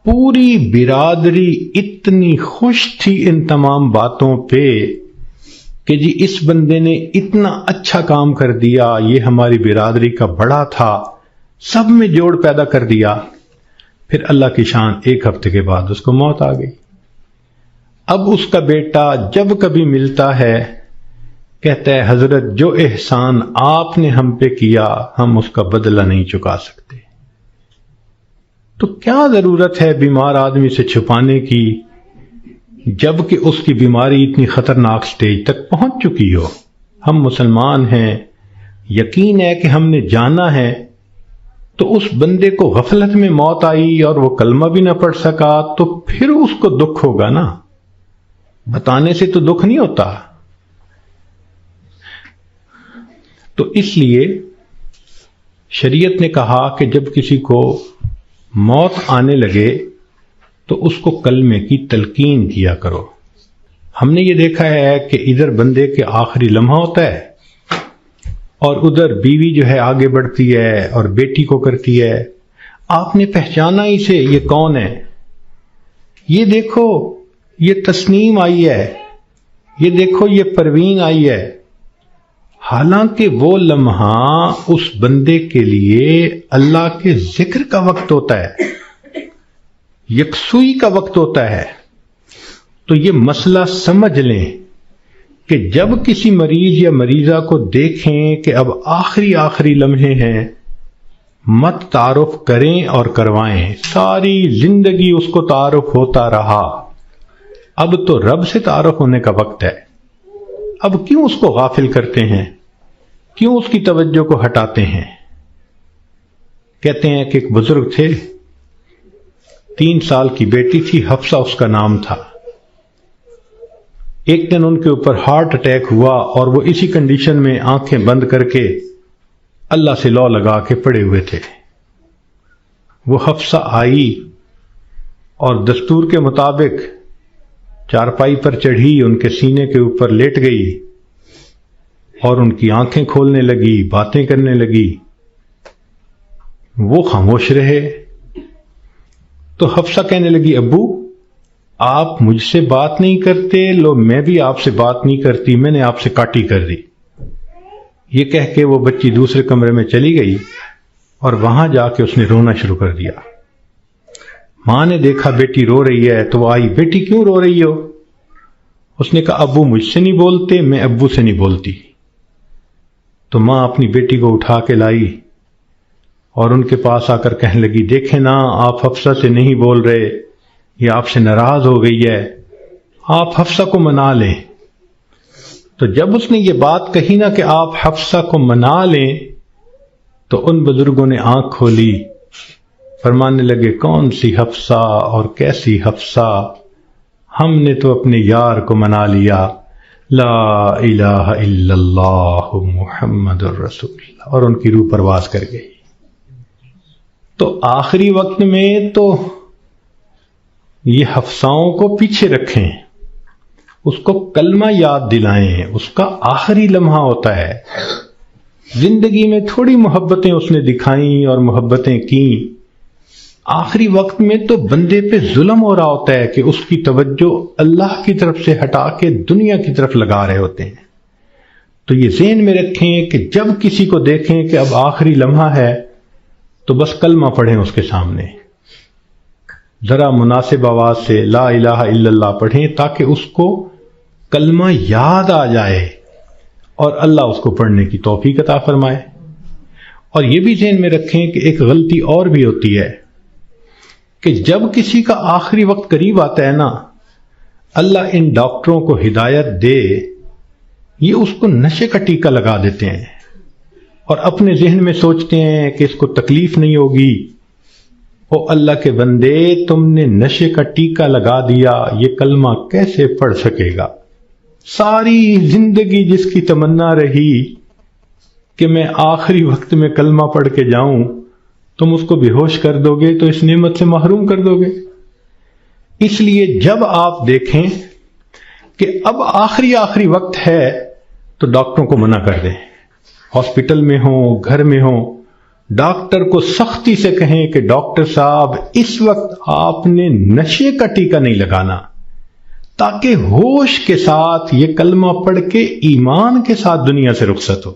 پوری برادری اتنی خوش تھی ان تمام باتوں پہ کہ جی اس بندے نے اتنا اچھا کام کر دیا، یہ ہماری برادری کا بڑا تھا، سب میں جوڑ پیدا کر دیا۔ پھر اللہ کی شان، 1 ہفتے کے بعد اس کو موت آ گئی۔ اب اس کا بیٹا جب کبھی ملتا ہے کہتا ہے حضرت جو احسان آپ نے ہم پہ کیا ہم اس کا بدلہ نہیں چکا سکتے۔ تو کیا ضرورت ہے بیمار آدمی سے چھپانے کی جبکہ اس کی بیماری اتنی خطرناک سٹیج تک پہنچ چکی ہو؟ ہم مسلمان ہیں، یقین ہے کہ ہم نے جانا ہے، تو اس بندے کو غفلت میں موت آئی اور وہ کلمہ بھی نہ پڑھ سکا، تو پھر اس کو دکھ ہوگا نا، بتانے سے تو دکھ نہیں ہوتا۔ تو اس لیے شریعت نے کہا کہ جب کسی کو موت آنے لگے تو اس کو کلمے کی تلقین کیا کرو۔ ہم نے یہ دیکھا ہے کہ ادھر بندے کے آخری لمحہ ہوتا ہے اور ادھر بیوی جو ہے آگے بڑھتی ہے اور بیٹی کو کرتی ہے، آپ نے پہچانا ہی سے یہ کون ہے؟ یہ دیکھو یہ تسنیم آئی ہے، یہ دیکھو یہ پروین آئی ہے۔ حالانکہ وہ لمحہ اس بندے کے لیے اللہ کے ذکر کا وقت ہوتا ہے، یکسوئی کا وقت ہوتا ہے۔ تو یہ مسئلہ سمجھ لیں کہ جب کسی مریض یا مریضہ کو دیکھیں کہ اب آخری لمحے ہیں، مت تعارف کریں اور کروائیں۔ ساری زندگی اس کو تعارف ہوتا رہا، اب تو رب سے تعارف ہونے کا وقت ہے۔ اب کیوں اس کو غافل کرتے ہیں؟ کیوں اس کی توجہ کو ہٹاتے ہیں؟ کہتے ہیں کہ ایک بزرگ تھے، 3 سال کی بیٹی تھی، حفصہ اس کا نام تھا۔ ایک دن ان کے اوپر ہارٹ اٹیک ہوا اور وہ اسی کنڈیشن میں آنکھیں بند کر کے اللہ سے لو لگا کے پڑے ہوئے تھے۔ وہ حفصہ آئی اور دستور کے مطابق چارپائی پر چڑھی، ان کے سینے کے اوپر لیٹ گئی اور ان کی آنکھیں کھولنے لگی، باتیں کرنے لگی۔ وہ خاموش رہے تو حفصہ کہنے لگی، ابو آپ مجھ سے بات نہیں کرتے، لو میں بھی آپ سے بات نہیں کرتی، میں نے آپ سے کاٹی کر دی۔ یہ کہہ کے وہ بچی دوسرے کمرے میں چلی گئی۔ اور وہاں جا کے اس نے رونا شروع کر دیا۔ ماں نے دیکھا بیٹی رو رہی ہے تو وہ آئی، بیٹی کیوں رو رہی ہو؟ اس نے کہا ابو مجھ سے نہیں بولتے، میں ابو سے نہیں بولتی۔ تو ماں اپنی بیٹی کو اٹھا کے لائی اور ان کے پاس آ کر کہنے لگی، دیکھیں نا آپ حفصہ سے نہیں بول رہے، یہ آپ سے ناراض ہو گئی ہے، آپ حفصہ کو منا لیں۔ تو جب اس نے یہ بات کہی نا کہ آپ حفصہ کو منا لیں، تو ان بزرگوں نے آنکھ کھولی، فرمانے لگے کون سی حفصہ اور کیسی حفصہ، ہم نے تو اپنے یار کو منا لیا، لا الہ الا اللہ محمد الرسول اللہ، اور ان کی روح پرواز کر گئی۔ تو آخری وقت میں تو یہ حفصاؤں کو پیچھے رکھیں، اس کو کلمہ یاد دلائیں، اس کا آخری لمحہ ہوتا ہے۔ زندگی میں تھوڑی محبتیں اس نے دکھائیں اور محبتیں کیں، آخری وقت میں تو بندے پہ ظلم ہو رہا ہوتا ہے کہ اس کی توجہ اللہ کی طرف سے ہٹا کے دنیا کی طرف لگا رہے ہوتے ہیں۔ تو یہ ذہن میں رکھیں کہ جب کسی کو دیکھیں کہ اب آخری لمحہ ہے تو بس کلمہ پڑھیں اس کے سامنے، ذرا مناسب آواز سے لا الہ الا اللہ پڑھیں تاکہ اس کو کلمہ یاد آ جائے اور اللہ اس کو پڑھنے کی توفیق عطا فرمائے۔ اور یہ بھی ذہن میں رکھیں کہ ایک غلطی اور بھی ہوتی ہے کہ جب کسی کا آخری وقت قریب آتا ہے نا، اللہ ان ڈاکٹروں کو ہدایت دے، یہ اس کو نشے کا ٹیکہ لگا دیتے ہیں اور اپنے ذہن میں سوچتے ہیں کہ اس کو تکلیف نہیں ہوگی۔ او اللہ کے بندے، تم نے نشے کا ٹیکہ لگا دیا، یہ کلمہ کیسے پڑھ سکے گا؟ ساری زندگی جس کی تمنا رہی کہ میں آخری وقت میں کلمہ پڑھ کے جاؤں، تم اس کو بے ہوش کر دو گے تو اس نعمت سے محروم کر دو گے۔ اس لیے جب آپ دیکھیں کہ اب آخری وقت ہے تو ڈاکٹروں کو منع کر دیں، ہاسپٹل میں ہوں، گھر میں ہوں، ڈاکٹر کو سختی سے کہیں کہ ڈاکٹر صاحب اس وقت آپ نے نشے کا ٹیکہ نہیں لگانا، تاکہ ہوش کے ساتھ یہ کلمہ پڑھ کے ایمان کے ساتھ دنیا سے رخصت ہو۔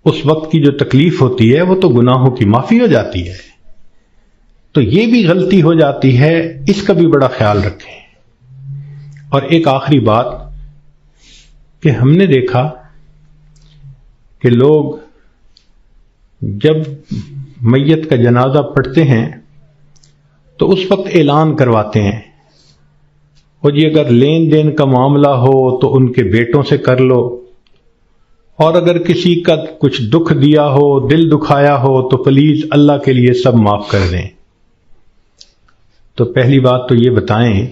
اس وقت کی جو تکلیف ہوتی ہے وہ تو گناہوں کی معافی ہو جاتی ہے۔ تو یہ بھی غلطی ہو جاتی ہے، اس کا بھی بڑا خیال رکھیں۔ اور ایک آخری بات کہ ہم نے دیکھا کہ لوگ جب میت کا جنازہ پڑھتے ہیں تو اس وقت اعلان کرواتے ہیں، اور جی اگر لین دین کا معاملہ ہو تو ان کے بیٹوں سے کر لو، اور اگر کسی کا کچھ دکھ دیا ہو، دل دکھایا ہو تو پلیز اللہ کے لیے سب معاف کر دیں۔ تو پہلی بات تو یہ بتائیں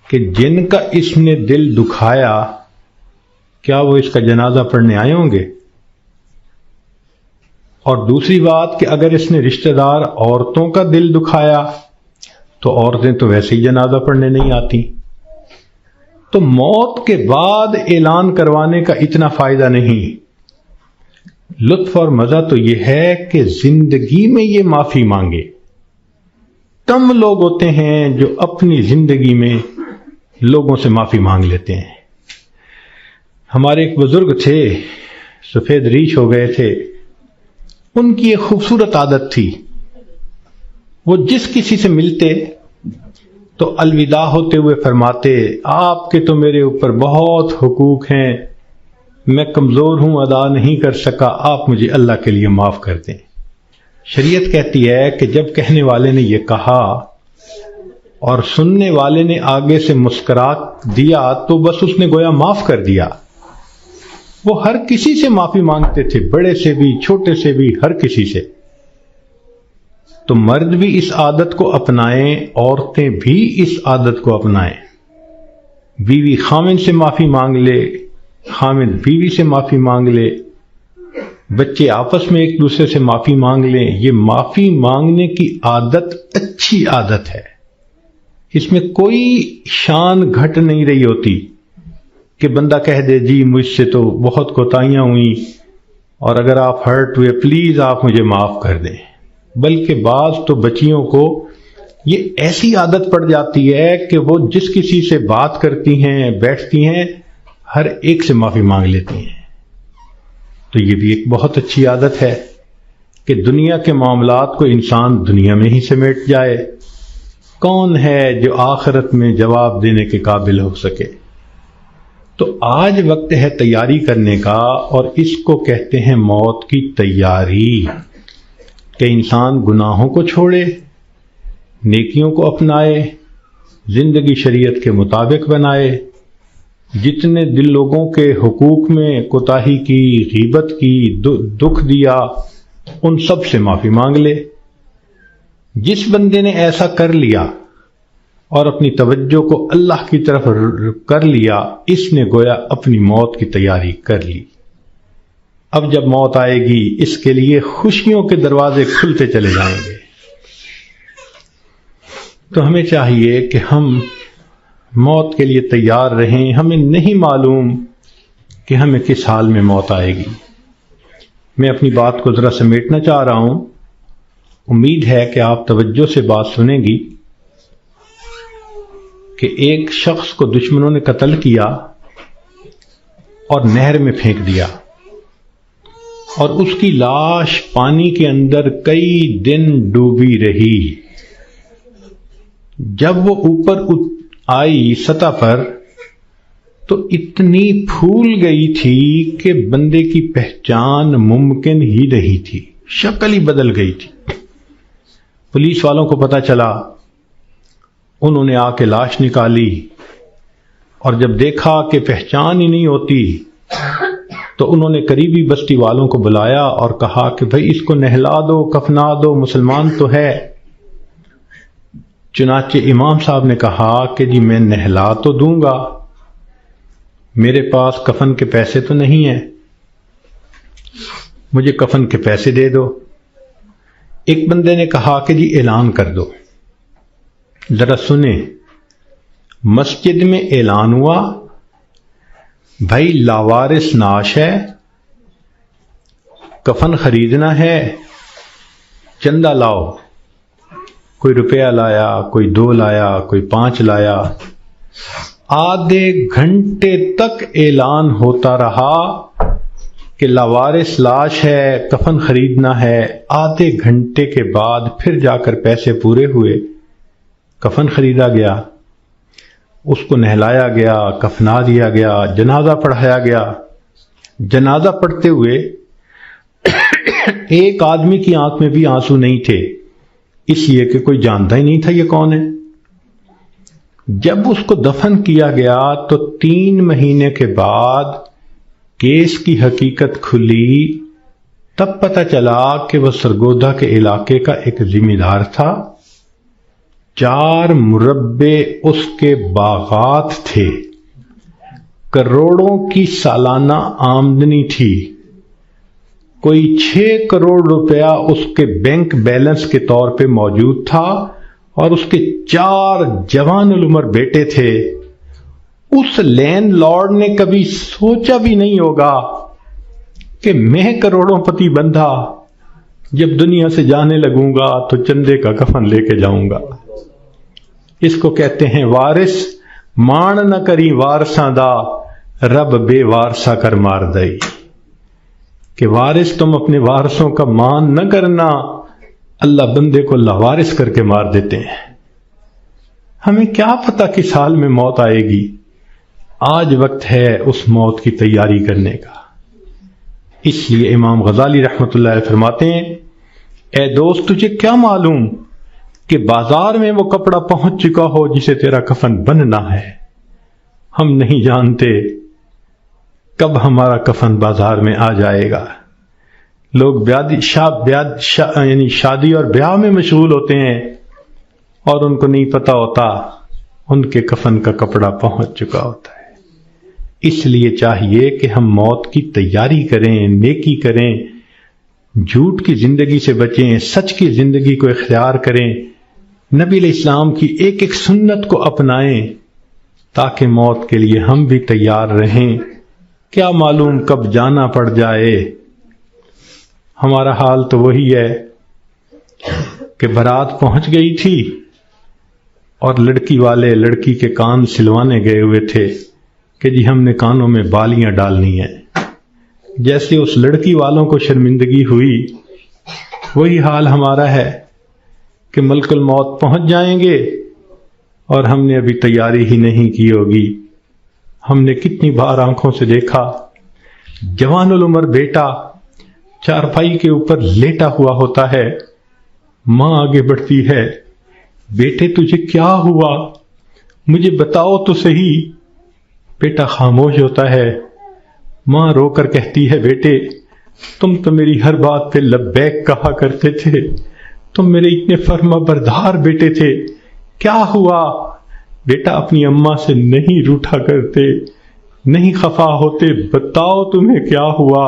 کہ جن کا اس نے دل دکھایا، کیا وہ اس کا جنازہ پڑھنے آئے ہوں گے؟ اور دوسری بات کہ اگر اس نے رشتہ دار عورتوں کا دل دکھایا تو عورتیں تو ویسے ہی جنازہ پڑھنے نہیں آتی۔ تو موت کے بعد اعلان کروانے کا اتنا فائدہ نہیں، لطف اور مزہ تو یہ ہے کہ زندگی میں یہ معافی مانگے۔ کم لوگ ہوتے ہیں جو اپنی زندگی میں لوگوں سے معافی مانگ لیتے ہیں۔ ہمارے ایک بزرگ تھے، سفید ریش ہو گئے تھے، ان کی ایک خوبصورت عادت تھی، وہ جس کسی سے ملتے تو الوداع ہوتے ہوئے فرماتے، آپ کے تو میرے اوپر بہت حقوق ہیں، میں کمزور ہوں، ادا نہیں کر سکا، آپ مجھے اللہ کے لیے معاف کر دیں۔ شریعت کہتی ہے کہ جب کہنے والے نے یہ کہا اور سننے والے نے آگے سے مسکرا دیا تو بس اس نے گویا معاف کر دیا۔ وہ ہر کسی سے معافی مانگتے تھے، بڑے سے بھی، چھوٹے سے بھی، ہر کسی سے۔ تو مرد بھی اس عادت کو اپنائیں، عورتیں بھی اس عادت کو اپنائیں۔ بیوی خامند سے معافی مانگ لے، خامند بیوی سے معافی مانگ لے، بچے آپس میں ایک دوسرے سے معافی مانگ لیں۔ یہ معافی مانگنے کی عادت اچھی عادت ہے، اس میں کوئی شان گھٹ نہیں رہی ہوتی کہ بندہ کہہ دے جی مجھ سے تو بہت کوتاہیاں ہوئیں اور اگر آپ ہرٹ ہوئے پلیز آپ مجھے معاف کر دیں۔ بلکہ بعض تو بچیوں کو یہ ایسی عادت پڑ جاتی ہے کہ وہ جس کسی سے بات کرتی ہیں، بیٹھتی ہیں، ہر ایک سے معافی مانگ لیتی ہیں۔ تو یہ بھی ایک بہت اچھی عادت ہے کہ دنیا کے معاملات کو انسان دنیا میں ہی سمیٹ جائے؟ کون ہے جو آخرت میں جواب دینے کے قابل ہو سکے؟ تو آج وقت ہے تیاری کرنے کا، اور اس کو کہتے ہیں موت کی تیاری، کہ انسان گناہوں کو چھوڑے، نیکیوں کو اپنائے، زندگی شریعت کے مطابق بنائے، جتنے دل لوگوں کے حقوق میں کوتاہی کی، غیبت کی، دکھ دیا، ان سب سے معافی مانگ لے۔ جس بندے نے ایسا کر لیا اور اپنی توجہ کو اللہ کی طرف کر لیا، اس نے گویا اپنی موت کی تیاری کر لی۔ اب جب موت آئے گی، اس کے لیے خوشیوں کے دروازے کھلتے چلے جائیں گے۔ تو ہمیں چاہیے کہ ہم موت کے لیے تیار رہیں۔ ہمیں نہیں معلوم کہ ہمیں کس حال میں موت آئے گی۔ میں اپنی بات کو ذرا سمیٹنا چاہ رہا ہوں، امید ہے کہ آپ توجہ سے بات سنیں گی۔ کہ ایک شخص کو دشمنوں نے قتل کیا اور نہر میں پھینک دیا، اور اس کی لاش پانی کے اندر کئی دن ڈوبی رہی۔ جب وہ اوپر آئی سطح پر تو اتنی پھول گئی تھی کہ بندے کی پہچان ممکن ہی نہیں تھی، شکل ہی بدل گئی تھی۔ پولیس والوں کو پتہ چلا، انہوں نے آ کے لاش نکالی، اور جب دیکھا کہ پہچان ہی نہیں ہوتی تو انہوں نے قریبی بستی والوں کو بلایا اور کہا کہ بھئی اس کو نہلا دو، کفنا دو، مسلمان تو ہے۔ چنانچہ امام صاحب نے کہا کہ جی میں نہلا تو دوں گا، میرے پاس کفن کے پیسے تو نہیں ہیں، مجھے کفن کے پیسے دے دو۔ ایک بندے نے کہا کہ جی اعلان کر دو۔ ذرا سنیں، مسجد میں اعلان ہوا، بھائی لاوارث نعش ہے، کفن خریدنا ہے، چندہ لاؤ۔ کوئی روپیہ لایا، کوئی 2 لایا، کوئی 5 لایا۔ آدھے گھنٹے تک اعلان ہوتا رہا کہ لاوارث لاش ہے، کفن خریدنا ہے۔ آدھے گھنٹے کے بعد پھر جا کر پیسے پورے ہوئے، کفن خریدا گیا، اس کو نہلایا گیا، کفنا دیا گیا، جنازہ پڑھایا گیا۔ جنازہ پڑھتے ہوئے ایک آدمی کی آنکھ میں بھی آنسو نہیں تھے، اس لیے کہ کوئی جانتا ہی نہیں تھا یہ کون ہے۔ جب اس کو دفن کیا گیا تو 3 مہینے کے بعد کیس کی حقیقت کھلی، تب پتہ چلا کہ وہ سرگودا کے علاقے کا ایک ذمہ دار تھا۔ 4 مربع اس کے باغات تھے، کروڑوں کی سالانہ آمدنی تھی، کوئی 6 کروڑ روپیہ اس کے بینک بیلنس کے طور پہ موجود تھا، اور اس کے 4 جوان العمر بیٹے تھے۔ اس لینڈ لارڈ نے کبھی سوچا بھی نہیں ہوگا کہ میں کروڑوں پتی بندھا جب دنیا سے جانے لگوں گا تو چندے کا کفن لے کے جاؤں گا۔ اس کو کہتے ہیں وارث مان نہ کری وارثاں دا، رب بے وارثا کر مار دئی۔ کہ وارث تم اپنے وارثوں کا مان نہ کرنا، اللہ بندے کو لاوارث کر کے مار دیتے ہیں۔ ہمیں کیا پتہ کس حال میں موت آئے گی؟ آج وقت ہے اس موت کی تیاری کرنے کا۔ اس لیے امام غزالی رحمۃ اللہ علیہ فرماتے ہیں، اے دوست تجھے کیا معلوم کہ بازار میں وہ کپڑا پہنچ چکا ہو جسے تیرا کفن بننا ہے۔ ہم نہیں جانتے کب ہمارا کفن بازار میں آ جائے گا۔ لوگ شادی اور بیاہ میں مشغول ہوتے ہیں اور ان کو نہیں پتہ ہوتا ان کے کفن کا کپڑا پہنچ چکا ہوتا ہے۔ اس لیے چاہیے کہ ہم موت کی تیاری کریں، نیکی کریں، جھوٹ کی زندگی سے بچیں، سچ کی زندگی کو اختیار کریں، نبی علیہ السلام کی ایک ایک سنت کو اپنائیں تاکہ موت کے لیے ہم بھی تیار رہیں۔ کیا معلوم کب جانا پڑ جائے۔ ہمارا حال تو وہی ہے کہ بارات پہنچ گئی تھی اور لڑکی والے لڑکی کے کان سلوانے گئے ہوئے تھے کہ جی ہم نے کانوں میں بالیاں ڈالنی ہیں۔ جیسے اس لڑکی والوں کو شرمندگی ہوئی وہی حال ہمارا ہے کہ ملک الموت پہنچ جائیں گے اور ہم نے ابھی تیاری ہی نہیں کی ہوگی۔ ہم نے کتنی بار آنکھوں سے دیکھا جوان العمر بیٹا چارپائی کے اوپر لیٹا ہوا ہوتا ہے، ماں آگے بڑھتی ہے، بیٹے تجھے کیا ہوا، مجھے بتاؤ تو صحیح۔ بیٹا خاموش ہوتا ہے، ماں رو کر کہتی ہے بیٹے تم تو میری ہر بات پہ لبیک کہا کرتے تھے، تم میرے اتنے فرما بردار بیٹے تھے، کیا ہوا؟ بیٹا اپنی اماں سے نہیں روٹھا کرتے، نہیں خفا ہوتے، بتاؤ تمہیں کیا ہوا۔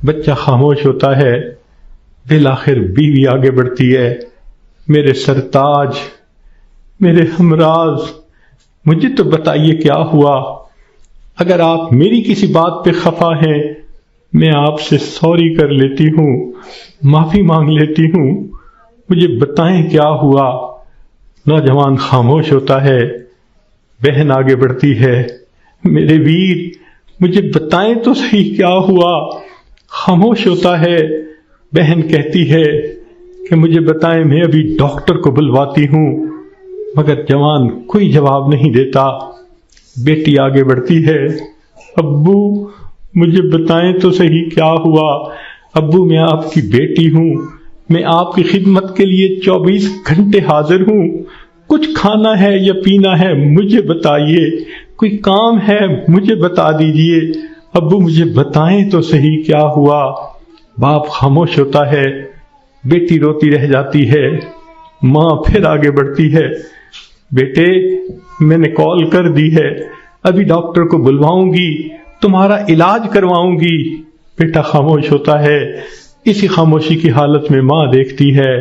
بچہ خاموش ہوتا ہے، بالآخر بیوی آگے بڑھتی ہے، میرے سرتاج، میرے ہمراز، مجھے تو بتائیے کیا ہوا۔ اگر آپ میری کسی بات پہ خفا ہیں میں آپ سے سوری کر لیتی ہوں، معافی مانگ لیتی ہوں، مجھے بتائیں کیا ہوا۔ نوجوان خاموش ہوتا ہے، بہن آگے بڑھتی ہے، میرے ویر مجھے بتائیں تو صحیح کیا ہوا۔ خاموش ہوتا ہے، بہن کہتی ہے کہ مجھے بتائیں، میں ابھی ڈاکٹر کو بلواتی ہوں، مگر جوان کوئی جواب نہیں دیتا۔ بیٹی آگے بڑھتی ہے، ابو مجھے بتائیں تو صحیح کیا ہوا۔ ابو میں آپ کی بیٹی ہوں، میں آپ کی خدمت کے لیے 24 گھنٹے حاضر ہوں، کچھ کھانا ہے یا پینا ہے مجھے بتائیے، کوئی کام ہے مجھے بتا دیجئے، ابو مجھے بتائیں تو صحیح کیا ہوا۔ باپ خاموش ہوتا ہے، بیٹی روتی رہ جاتی ہے، ماں پھر آگے بڑھتی ہے، بیٹے میں نے کال کر دی ہے، ابھی ڈاکٹر کو بلواؤں گی، تمہارا علاج کرواؤں گی۔ بیٹا خاموش ہوتا ہے، اسی خاموشی کی حالت میں ماں دیکھتی ہے،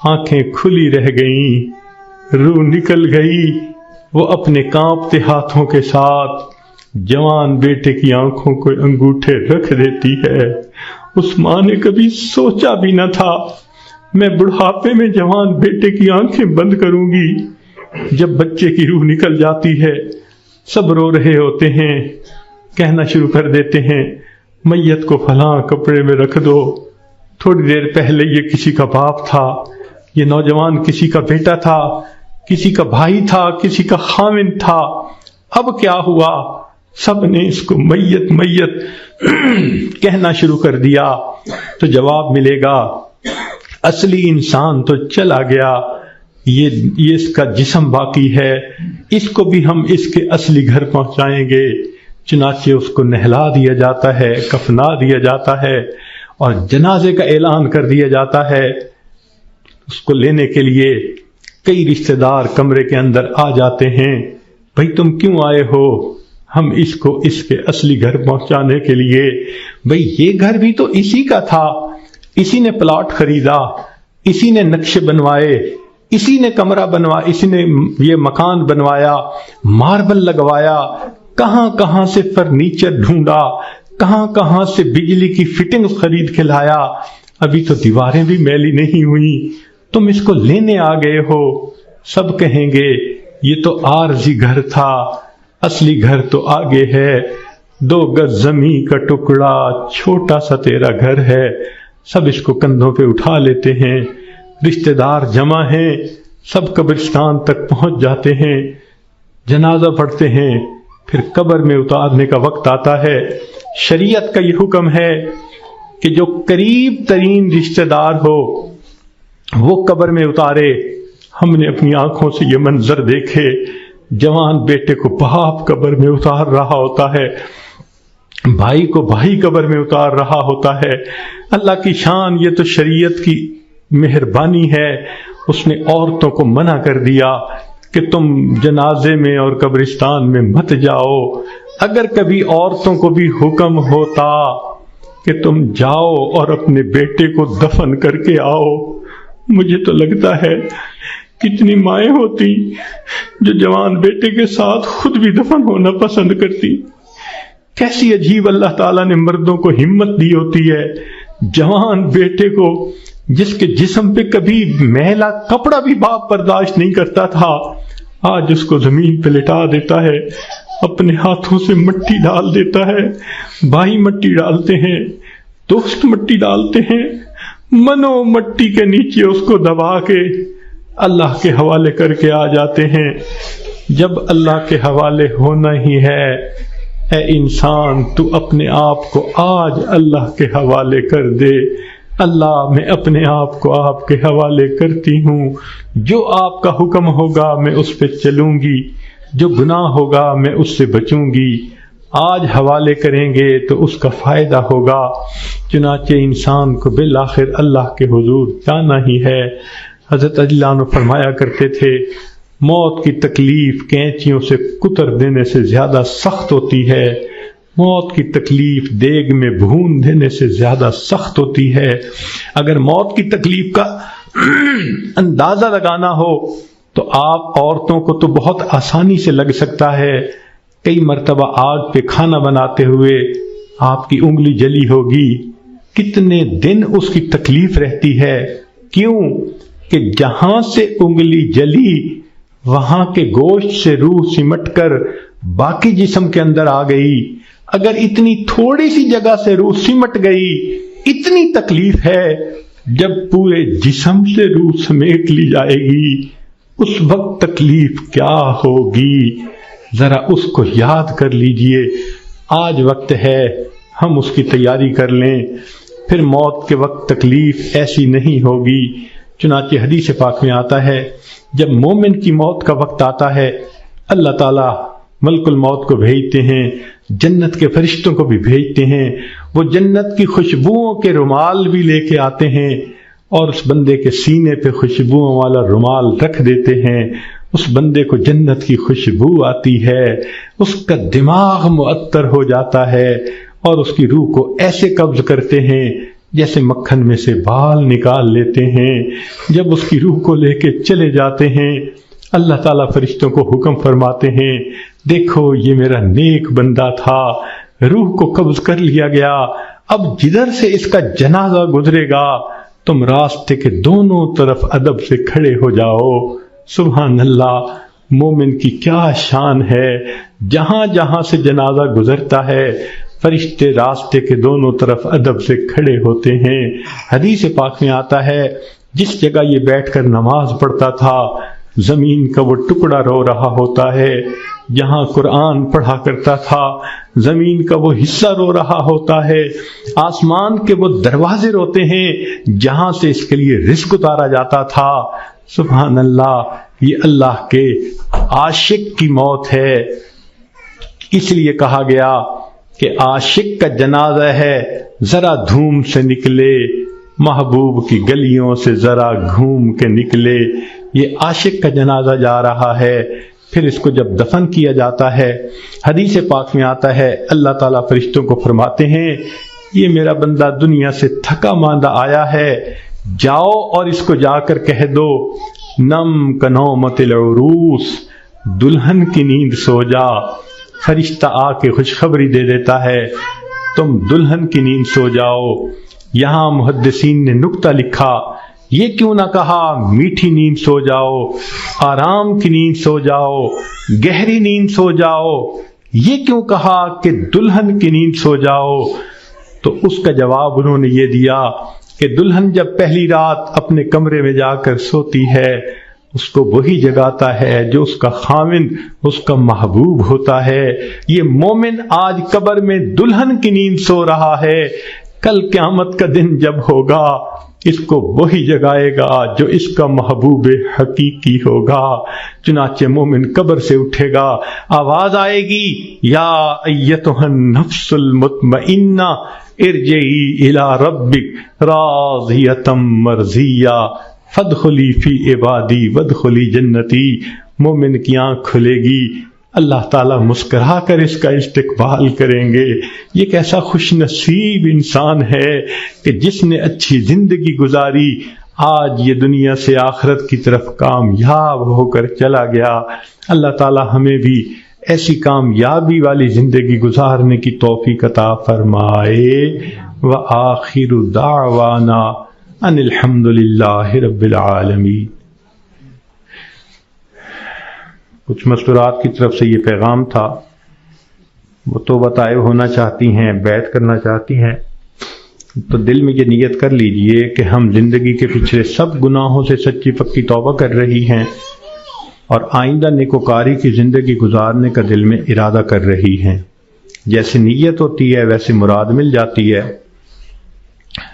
آنکھیں کھلی رہ گئیں، روح نکل گئی، وہ اپنے کانپتے ہاتھوں کے ساتھ جوان بیٹے کی آنکھوں کو انگوٹھے رکھ دیتی ہے۔ اس ماں نے کبھی سوچا بھی نہ تھا میں بڑھاپے میں جوان بیٹے کی آنکھیں بند کروں گی۔ جب بچے کی روح نکل جاتی ہے، سب رو رہے ہوتے ہیں، کہنا شروع کر دیتے ہیں میت کو فلاں کپڑے میں رکھ دو، تھوڑی دیر پہلے یہ کسی کا باپ تھا، یہ نوجوان کسی کا بیٹا تھا، کسی کا بھائی تھا، کسی کا خاوند تھا، اب کیا ہوا؟ سب نے اس کو میت میت کہنا شروع کر دیا۔ تو جواب ملے گا اصلی انسان تو چلا گیا، یہ اس کا جسم باقی ہے، اس کو بھی ہم اس کے اصلی گھر پہنچائیں گے۔ چنانچہ اس کو نہلا دیا جاتا ہے، کفنا دیا جاتا ہے اور جنازے کا اعلان کر دیا جاتا ہے۔ اس کو لینے کے لیے کئی رشتہ دار کمرے کے اندر آ جاتے ہیں، بھئی تم کیوں آئے ہو؟ ہم اس کو اس کے اصلی گھر پہنچانے کے لیے۔ بھئی یہ گھر بھی تو اسی کا تھا، اسی نے پلاٹ خریدا، اسی نے نقشے بنوائے، اسی نے کمرہ بنوایا، اسی نے یہ مکان بنوایا، ماربل لگوایا، کہاں کہاں سے فرنیچر ڈھونڈا، کہاں کہاں سے بجلی کی فٹنگ خرید کے لایا، ابھی تو دیواریں بھی میلی نہیں ہوئی، تم اس کو لینے آ گئے ہو۔ سب کہیں گے یہ تو عارضی گھر تھا، اصلی گھر تو آگے ہے، 2 گز زمین کا ٹکڑا، چھوٹا سا تیرا گھر ہے۔ سب اس کو کندھوں پہ اٹھا لیتے ہیں، رشتہ دار جمع ہیں، سب قبرستان تک پہنچ جاتے ہیں، جنازہ پڑھتے ہیں، پھر قبر میں اتارنے کا وقت آتا ہے۔ شریعت کا یہ حکم ہے کہ جو قریب ترین رشتہ دار ہو وہ قبر میں اتارے۔ ہم نے اپنی آنکھوں سے یہ منظر دیکھے، جوان بیٹے کو باپ قبر میں اتار رہا ہوتا ہے، بھائی کو بھائی قبر میں اتار رہا ہوتا ہے۔ اللہ کی شان، یہ تو شریعت کی مہربانی ہے، اس نے عورتوں کو منع کر دیا کہ تم جنازے میں اور قبرستان میں مت جاؤ۔ اگر کبھی عورتوں کو بھی حکم ہوتا کہ تم جاؤ اور اپنے بیٹے کو دفن کر کے آؤ، مجھے تو لگتا ہے کتنی مائیں ہوتی جو جوان بیٹے کے ساتھ خود بھی دفن ہونا پسند کرتی۔ کیسی عجیب اللہ تعالیٰ نے مردوں کو ہمت دی ہوتی ہے، جوان بیٹے کو جس کے جسم پہ کبھی میلا کپڑا بھی باپ برداشت نہیں کرتا تھا، آج اس کو زمین پہ لٹا دیتا ہے، اپنے ہاتھوں سے مٹی ڈال دیتا ہے، بھائی مٹی ڈالتے ہیں، دوست مٹی ڈالتے ہیں، منو مٹی کے نیچے اس کو دبا کے اللہ کے حوالے کر کے آ جاتے ہیں۔ جب اللہ کے حوالے ہونا ہی ہے، اے انسان تو اپنے آپ کو آج اللہ کے حوالے کر دے۔ اللہ میں اپنے آپ کو آپ کے حوالے کرتی ہوں، جو آپ کا حکم ہوگا میں اس پہ چلوں گی، جو گناہ ہوگا میں اس سے بچوں گی۔ آج حوالے کریں گے تو اس کا فائدہ ہوگا۔ چنانچہ انسان کو بالآخر اللہ کے حضور جانا ہی ہے۔ حضرت علی عنہ فرمایا کرتے تھے، موت کی تکلیف کینچیوں سے کتر دینے سے زیادہ سخت ہوتی ہے، موت کی تکلیف دیگ میں بھون دینے سے زیادہ سخت ہوتی ہے۔ اگر موت کی تکلیف کا اندازہ لگانا ہو تو آپ عورتوں کو تو بہت آسانی سے لگ سکتا ہے۔ کئی مرتبہ آگ پہ کھانا بناتے ہوئے آپ کی انگلی جلی ہوگی، کتنے دن اس کی تکلیف رہتی ہے۔ کیوں کہ جہاں سے انگلی جلی وہاں کے گوشت سے روح سمٹ کر باقی جسم کے اندر آ گئی۔ اگر اتنی تھوڑی سی جگہ سے روح سمٹ گئی، اتنی تکلیف ہے۔ جب پورے جسم سے روح سمیٹ لی جائے گی اس وقت تکلیف کیا ہوگی، ذرا اس کو یاد کر لیجئے۔ آج وقت ہے ہم اس کی تیاری کر لیں، پھر موت کے وقت تکلیف ایسی نہیں ہوگی۔ چنانچہ حدیث پاک میں آتا ہے، جب مومن کی موت کا وقت آتا ہے اللہ تعالیٰ ملک الموت کو بھیجتے ہیں، جنت کے فرشتوں کو بھی بھیجتے ہیں، وہ جنت کی خوشبوؤں کے رومال بھی لے کے آتے ہیں اور اس بندے کے سینے پہ خوشبوؤں والا رومال رکھ دیتے ہیں۔ اس بندے کو جنت کی خوشبو آتی ہے، اس کا دماغ معطر ہو جاتا ہے اور اس کی روح کو ایسے قبض کرتے ہیں جیسے مکھن میں سے بال نکال لیتے ہیں۔ جب اس کی روح کو لے کے چلے جاتے ہیں اللہ تعالیٰ فرشتوں کو حکم فرماتے ہیں، دیکھو یہ میرا نیک بندہ تھا، روح کو قبض کر لیا گیا، اب جدھر سے اس کا جنازہ گزرے گا تم راستے کے دونوں طرف ادب سے کھڑے ہو جاؤ۔ سبحان اللہ، مومن کی کیا شان ہے، جہاں جہاں سے جنازہ گزرتا ہے فرشتے راستے کے دونوں طرف ادب سے کھڑے ہوتے ہیں۔ حدیث پاک میں آتا ہے، جس جگہ یہ بیٹھ کر نماز پڑھتا تھا زمین کا وہ ٹکڑا رو رہا ہوتا ہے، جہاں قرآن پڑھا کرتا تھا زمین کا وہ حصہ رو رہا ہوتا ہے، آسمان کے وہ دروازے روتے ہیں جہاں سے اس کے لیے رزق اتارا جاتا تھا۔ سبحان اللہ، یہ اللہ کے عاشق کی موت ہے۔ اس لیے کہا گیا کہ عاشق کا جنازہ ہے، ذرا دھوم سے نکلے، محبوب کی گلیوں سے ذرا گھوم کے نکلے۔ یہ عاشق کا جنازہ جا رہا ہے۔ پھر اس کو جب دفن کیا جاتا ہے حدیث پاک میں آتا ہے اللہ تعالیٰ فرشتوں کو فرماتے ہیں، یہ میرا بندہ دنیا سے تھکا ماندہ آیا ہے، جاؤ اور اس کو جا کر کہہ دو نم کنومت العروس، دلہن کی نیند سو جا۔ فرشتہ آ کے خوشخبری دے دیتا ہے تم دلہن کی نیند سو جاؤ۔ یہاں محدثین نے نکتہ لکھا، یہ کیوں نہ کہا میٹھی نیند سو جاؤ، آرام کی نیند سو جاؤ، گہری نیند سو جاؤ، یہ کیوں کہا کہ دلہن کی نیند سو جاؤ؟ تو اس کا جواب انہوں نے یہ دیا کہ دلہن جب پہلی رات اپنے کمرے میں جا کر سوتی ہے اس کو وہی جگاتا ہے جو اس کا خاوند، اس کا محبوب ہوتا ہے۔ یہ مومن آج قبر میں دلہن کی نیند سو رہا ہے، کل قیامت کا دن جب ہوگا اس کو وہی جگائے گا جو اس کا محبوب حقیقی ہوگا۔ چنانچہ مومن قبر سے اٹھے گا، آواز آئے گی یا ایتھا النفس المطمئنہ ارجعی الی ربک راضیۃ مرضیہ فادخلی فی عبادی وادخلی جنتی۔ مومن کی آنکھ کھلے گی، اللہ تعالیٰ مسکرا کر اس کا استقبال کریں گے۔ یہ کیسا خوش نصیب انسان ہے کہ جس نے اچھی زندگی گزاری، آج یہ دنیا سے آخرت کی طرف کامیاب ہو کر چلا گیا۔ اللہ تعالیٰ ہمیں بھی ایسی کامیابی والی زندگی گزارنے کی توفیق عطا فرمائے۔ وآخر دعوانا ان الحمد للہ رب العالمین۔ کچھ مستورات کی طرف سے یہ پیغام تھا، وہ توبہ طائب ہونا چاہتی ہیں، بیعت کرنا چاہتی ہیں، تو دل میں یہ نیت کر لیجئے کہ ہم زندگی کے پچھلے سب گناہوں سے سچی پکی توبہ کر رہی ہیں اور آئندہ نیکوکاری کی زندگی گزارنے کا دل میں ارادہ کر رہی ہیں۔ جیسے نیت ہوتی ہے ویسے مراد مل جاتی ہے۔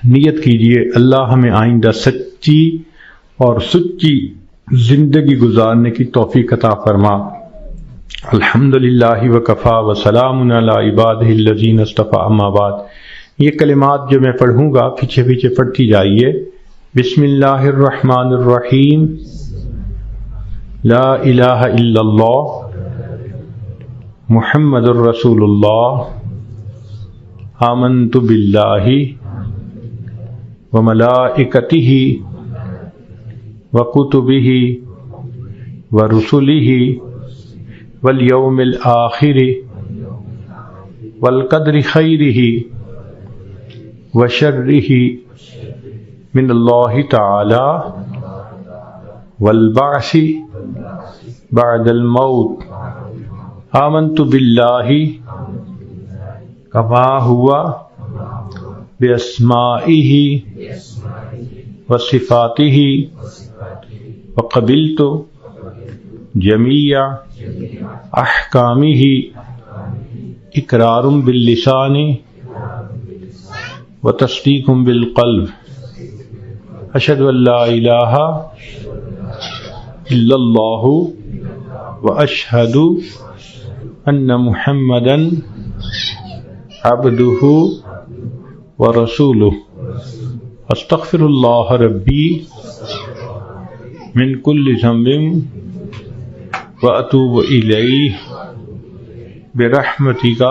نیت کیجئے اللہ ہمیں آئندہ سچی اور سچی زندگی گزارنے کی توفیق عطا فرما۔ الحمدللہ وکفا وسلام علی عبادہ الذین اصطفی، اما بعد۔ یہ کلمات جو میں پڑھوں گا پیچھے پیچھے پڑھتی جائیے۔ بسم اللہ الرحمن الرحیم، لا الہ الا اللہ محمد الرسول اللہ، آمنت باللہ وملائکتہ وکتبہ ورسلہ والیوم الآخر والقدر خیرہ وشرہ من اللہ تعالی والبعث بعد الموت، آمنت باللہ کما ہوا باسمائہ وصفاتہ وقبلت جمیع احکامہ اقرار باللسان وتصدیق بالقلب، اشہد ان لا الہ الا اللہ واشہد ان محمدا عبدہ ورسولہ، استغفر اللہ ربی من کل ذنب واتوب الیہ برحمتک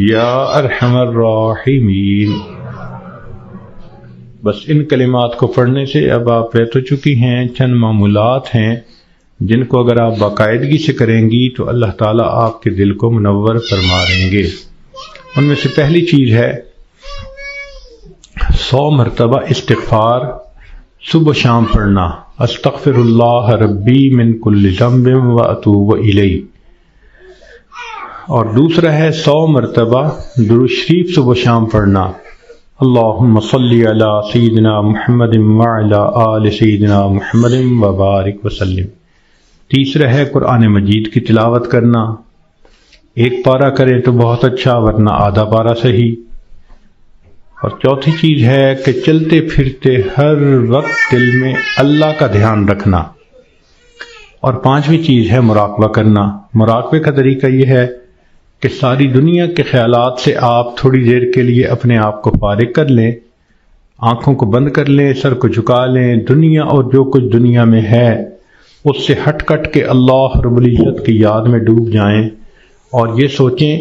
یا ارحم الراحمین۔ بس ان کلمات کو پڑھنے سے اب آپ رہ تو چکی ہیں، چند معمولات ہیں جن کو اگر آپ باقاعدگی سے کریں گی تو اللہ تعالیٰ آپ کے دل کو منور فرما دیں گے۔ ان میں سے پہلی چیز ہے 100 مرتبہ استغفار صبح و شام پڑھنا، استغفر اللہ ربی من کل ذنب واتوب الیہ۔ اور دوسرا ہے 100 مرتبہ درود شریف صبح و شام پڑھنا، اللہم صلی علی سیدنا محمد وعلی آل سیدنا محمد وبارک وسلم۔ تیسرا ہے قرآن مجید کی تلاوت کرنا، ایک پارہ کرے تو بہت اچھا، ورنہ آدھا پارہ صحیح۔ اور چوتھی چیز ہے کہ چلتے پھرتے ہر وقت دل میں اللہ کا دھیان رکھنا۔ اور پانچویں چیز ہے مراقبہ کرنا۔ مراقبے کا طریقہ یہ ہے کہ ساری دنیا کے خیالات سے آپ تھوڑی دیر کے لیے اپنے آپ کو فارغ کر لیں، آنکھوں کو بند کر لیں، سر کو جھکا لیں، دنیا اور جو کچھ دنیا میں ہے اس سے ہٹ کٹ کے اللہ رب العزت کی یاد میں ڈوب جائیں اور یہ سوچیں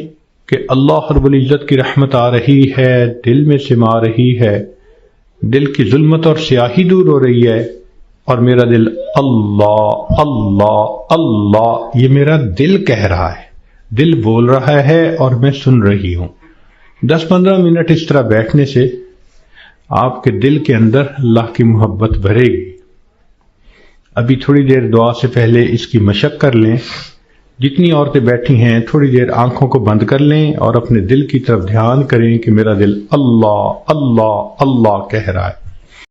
کہ اللہ رب العزت کی رحمت آ رہی ہے، دل میں سما رہی ہے، دل کی ظلمت اور سیاہی دور ہو رہی ہے، اور میرا دل اللہ اللہ اللہ، یہ میرا دل کہہ رہا ہے، دل بول رہا ہے اور میں سن رہی ہوں۔ 10-15 منٹ اس طرح بیٹھنے سے آپ کے دل کے اندر اللہ کی محبت بھرے گی۔ ابھی تھوڑی دیر دعا سے پہلے اس کی مشق کر لیں۔ جتنی عورتیں بیٹھی ہیں تھوڑی دیر آنکھوں کو بند کر لیں اور اپنے دل کی طرف دھیان کریں کہ میرا دل اللہ اللہ اللہ کہہ رہا ہے۔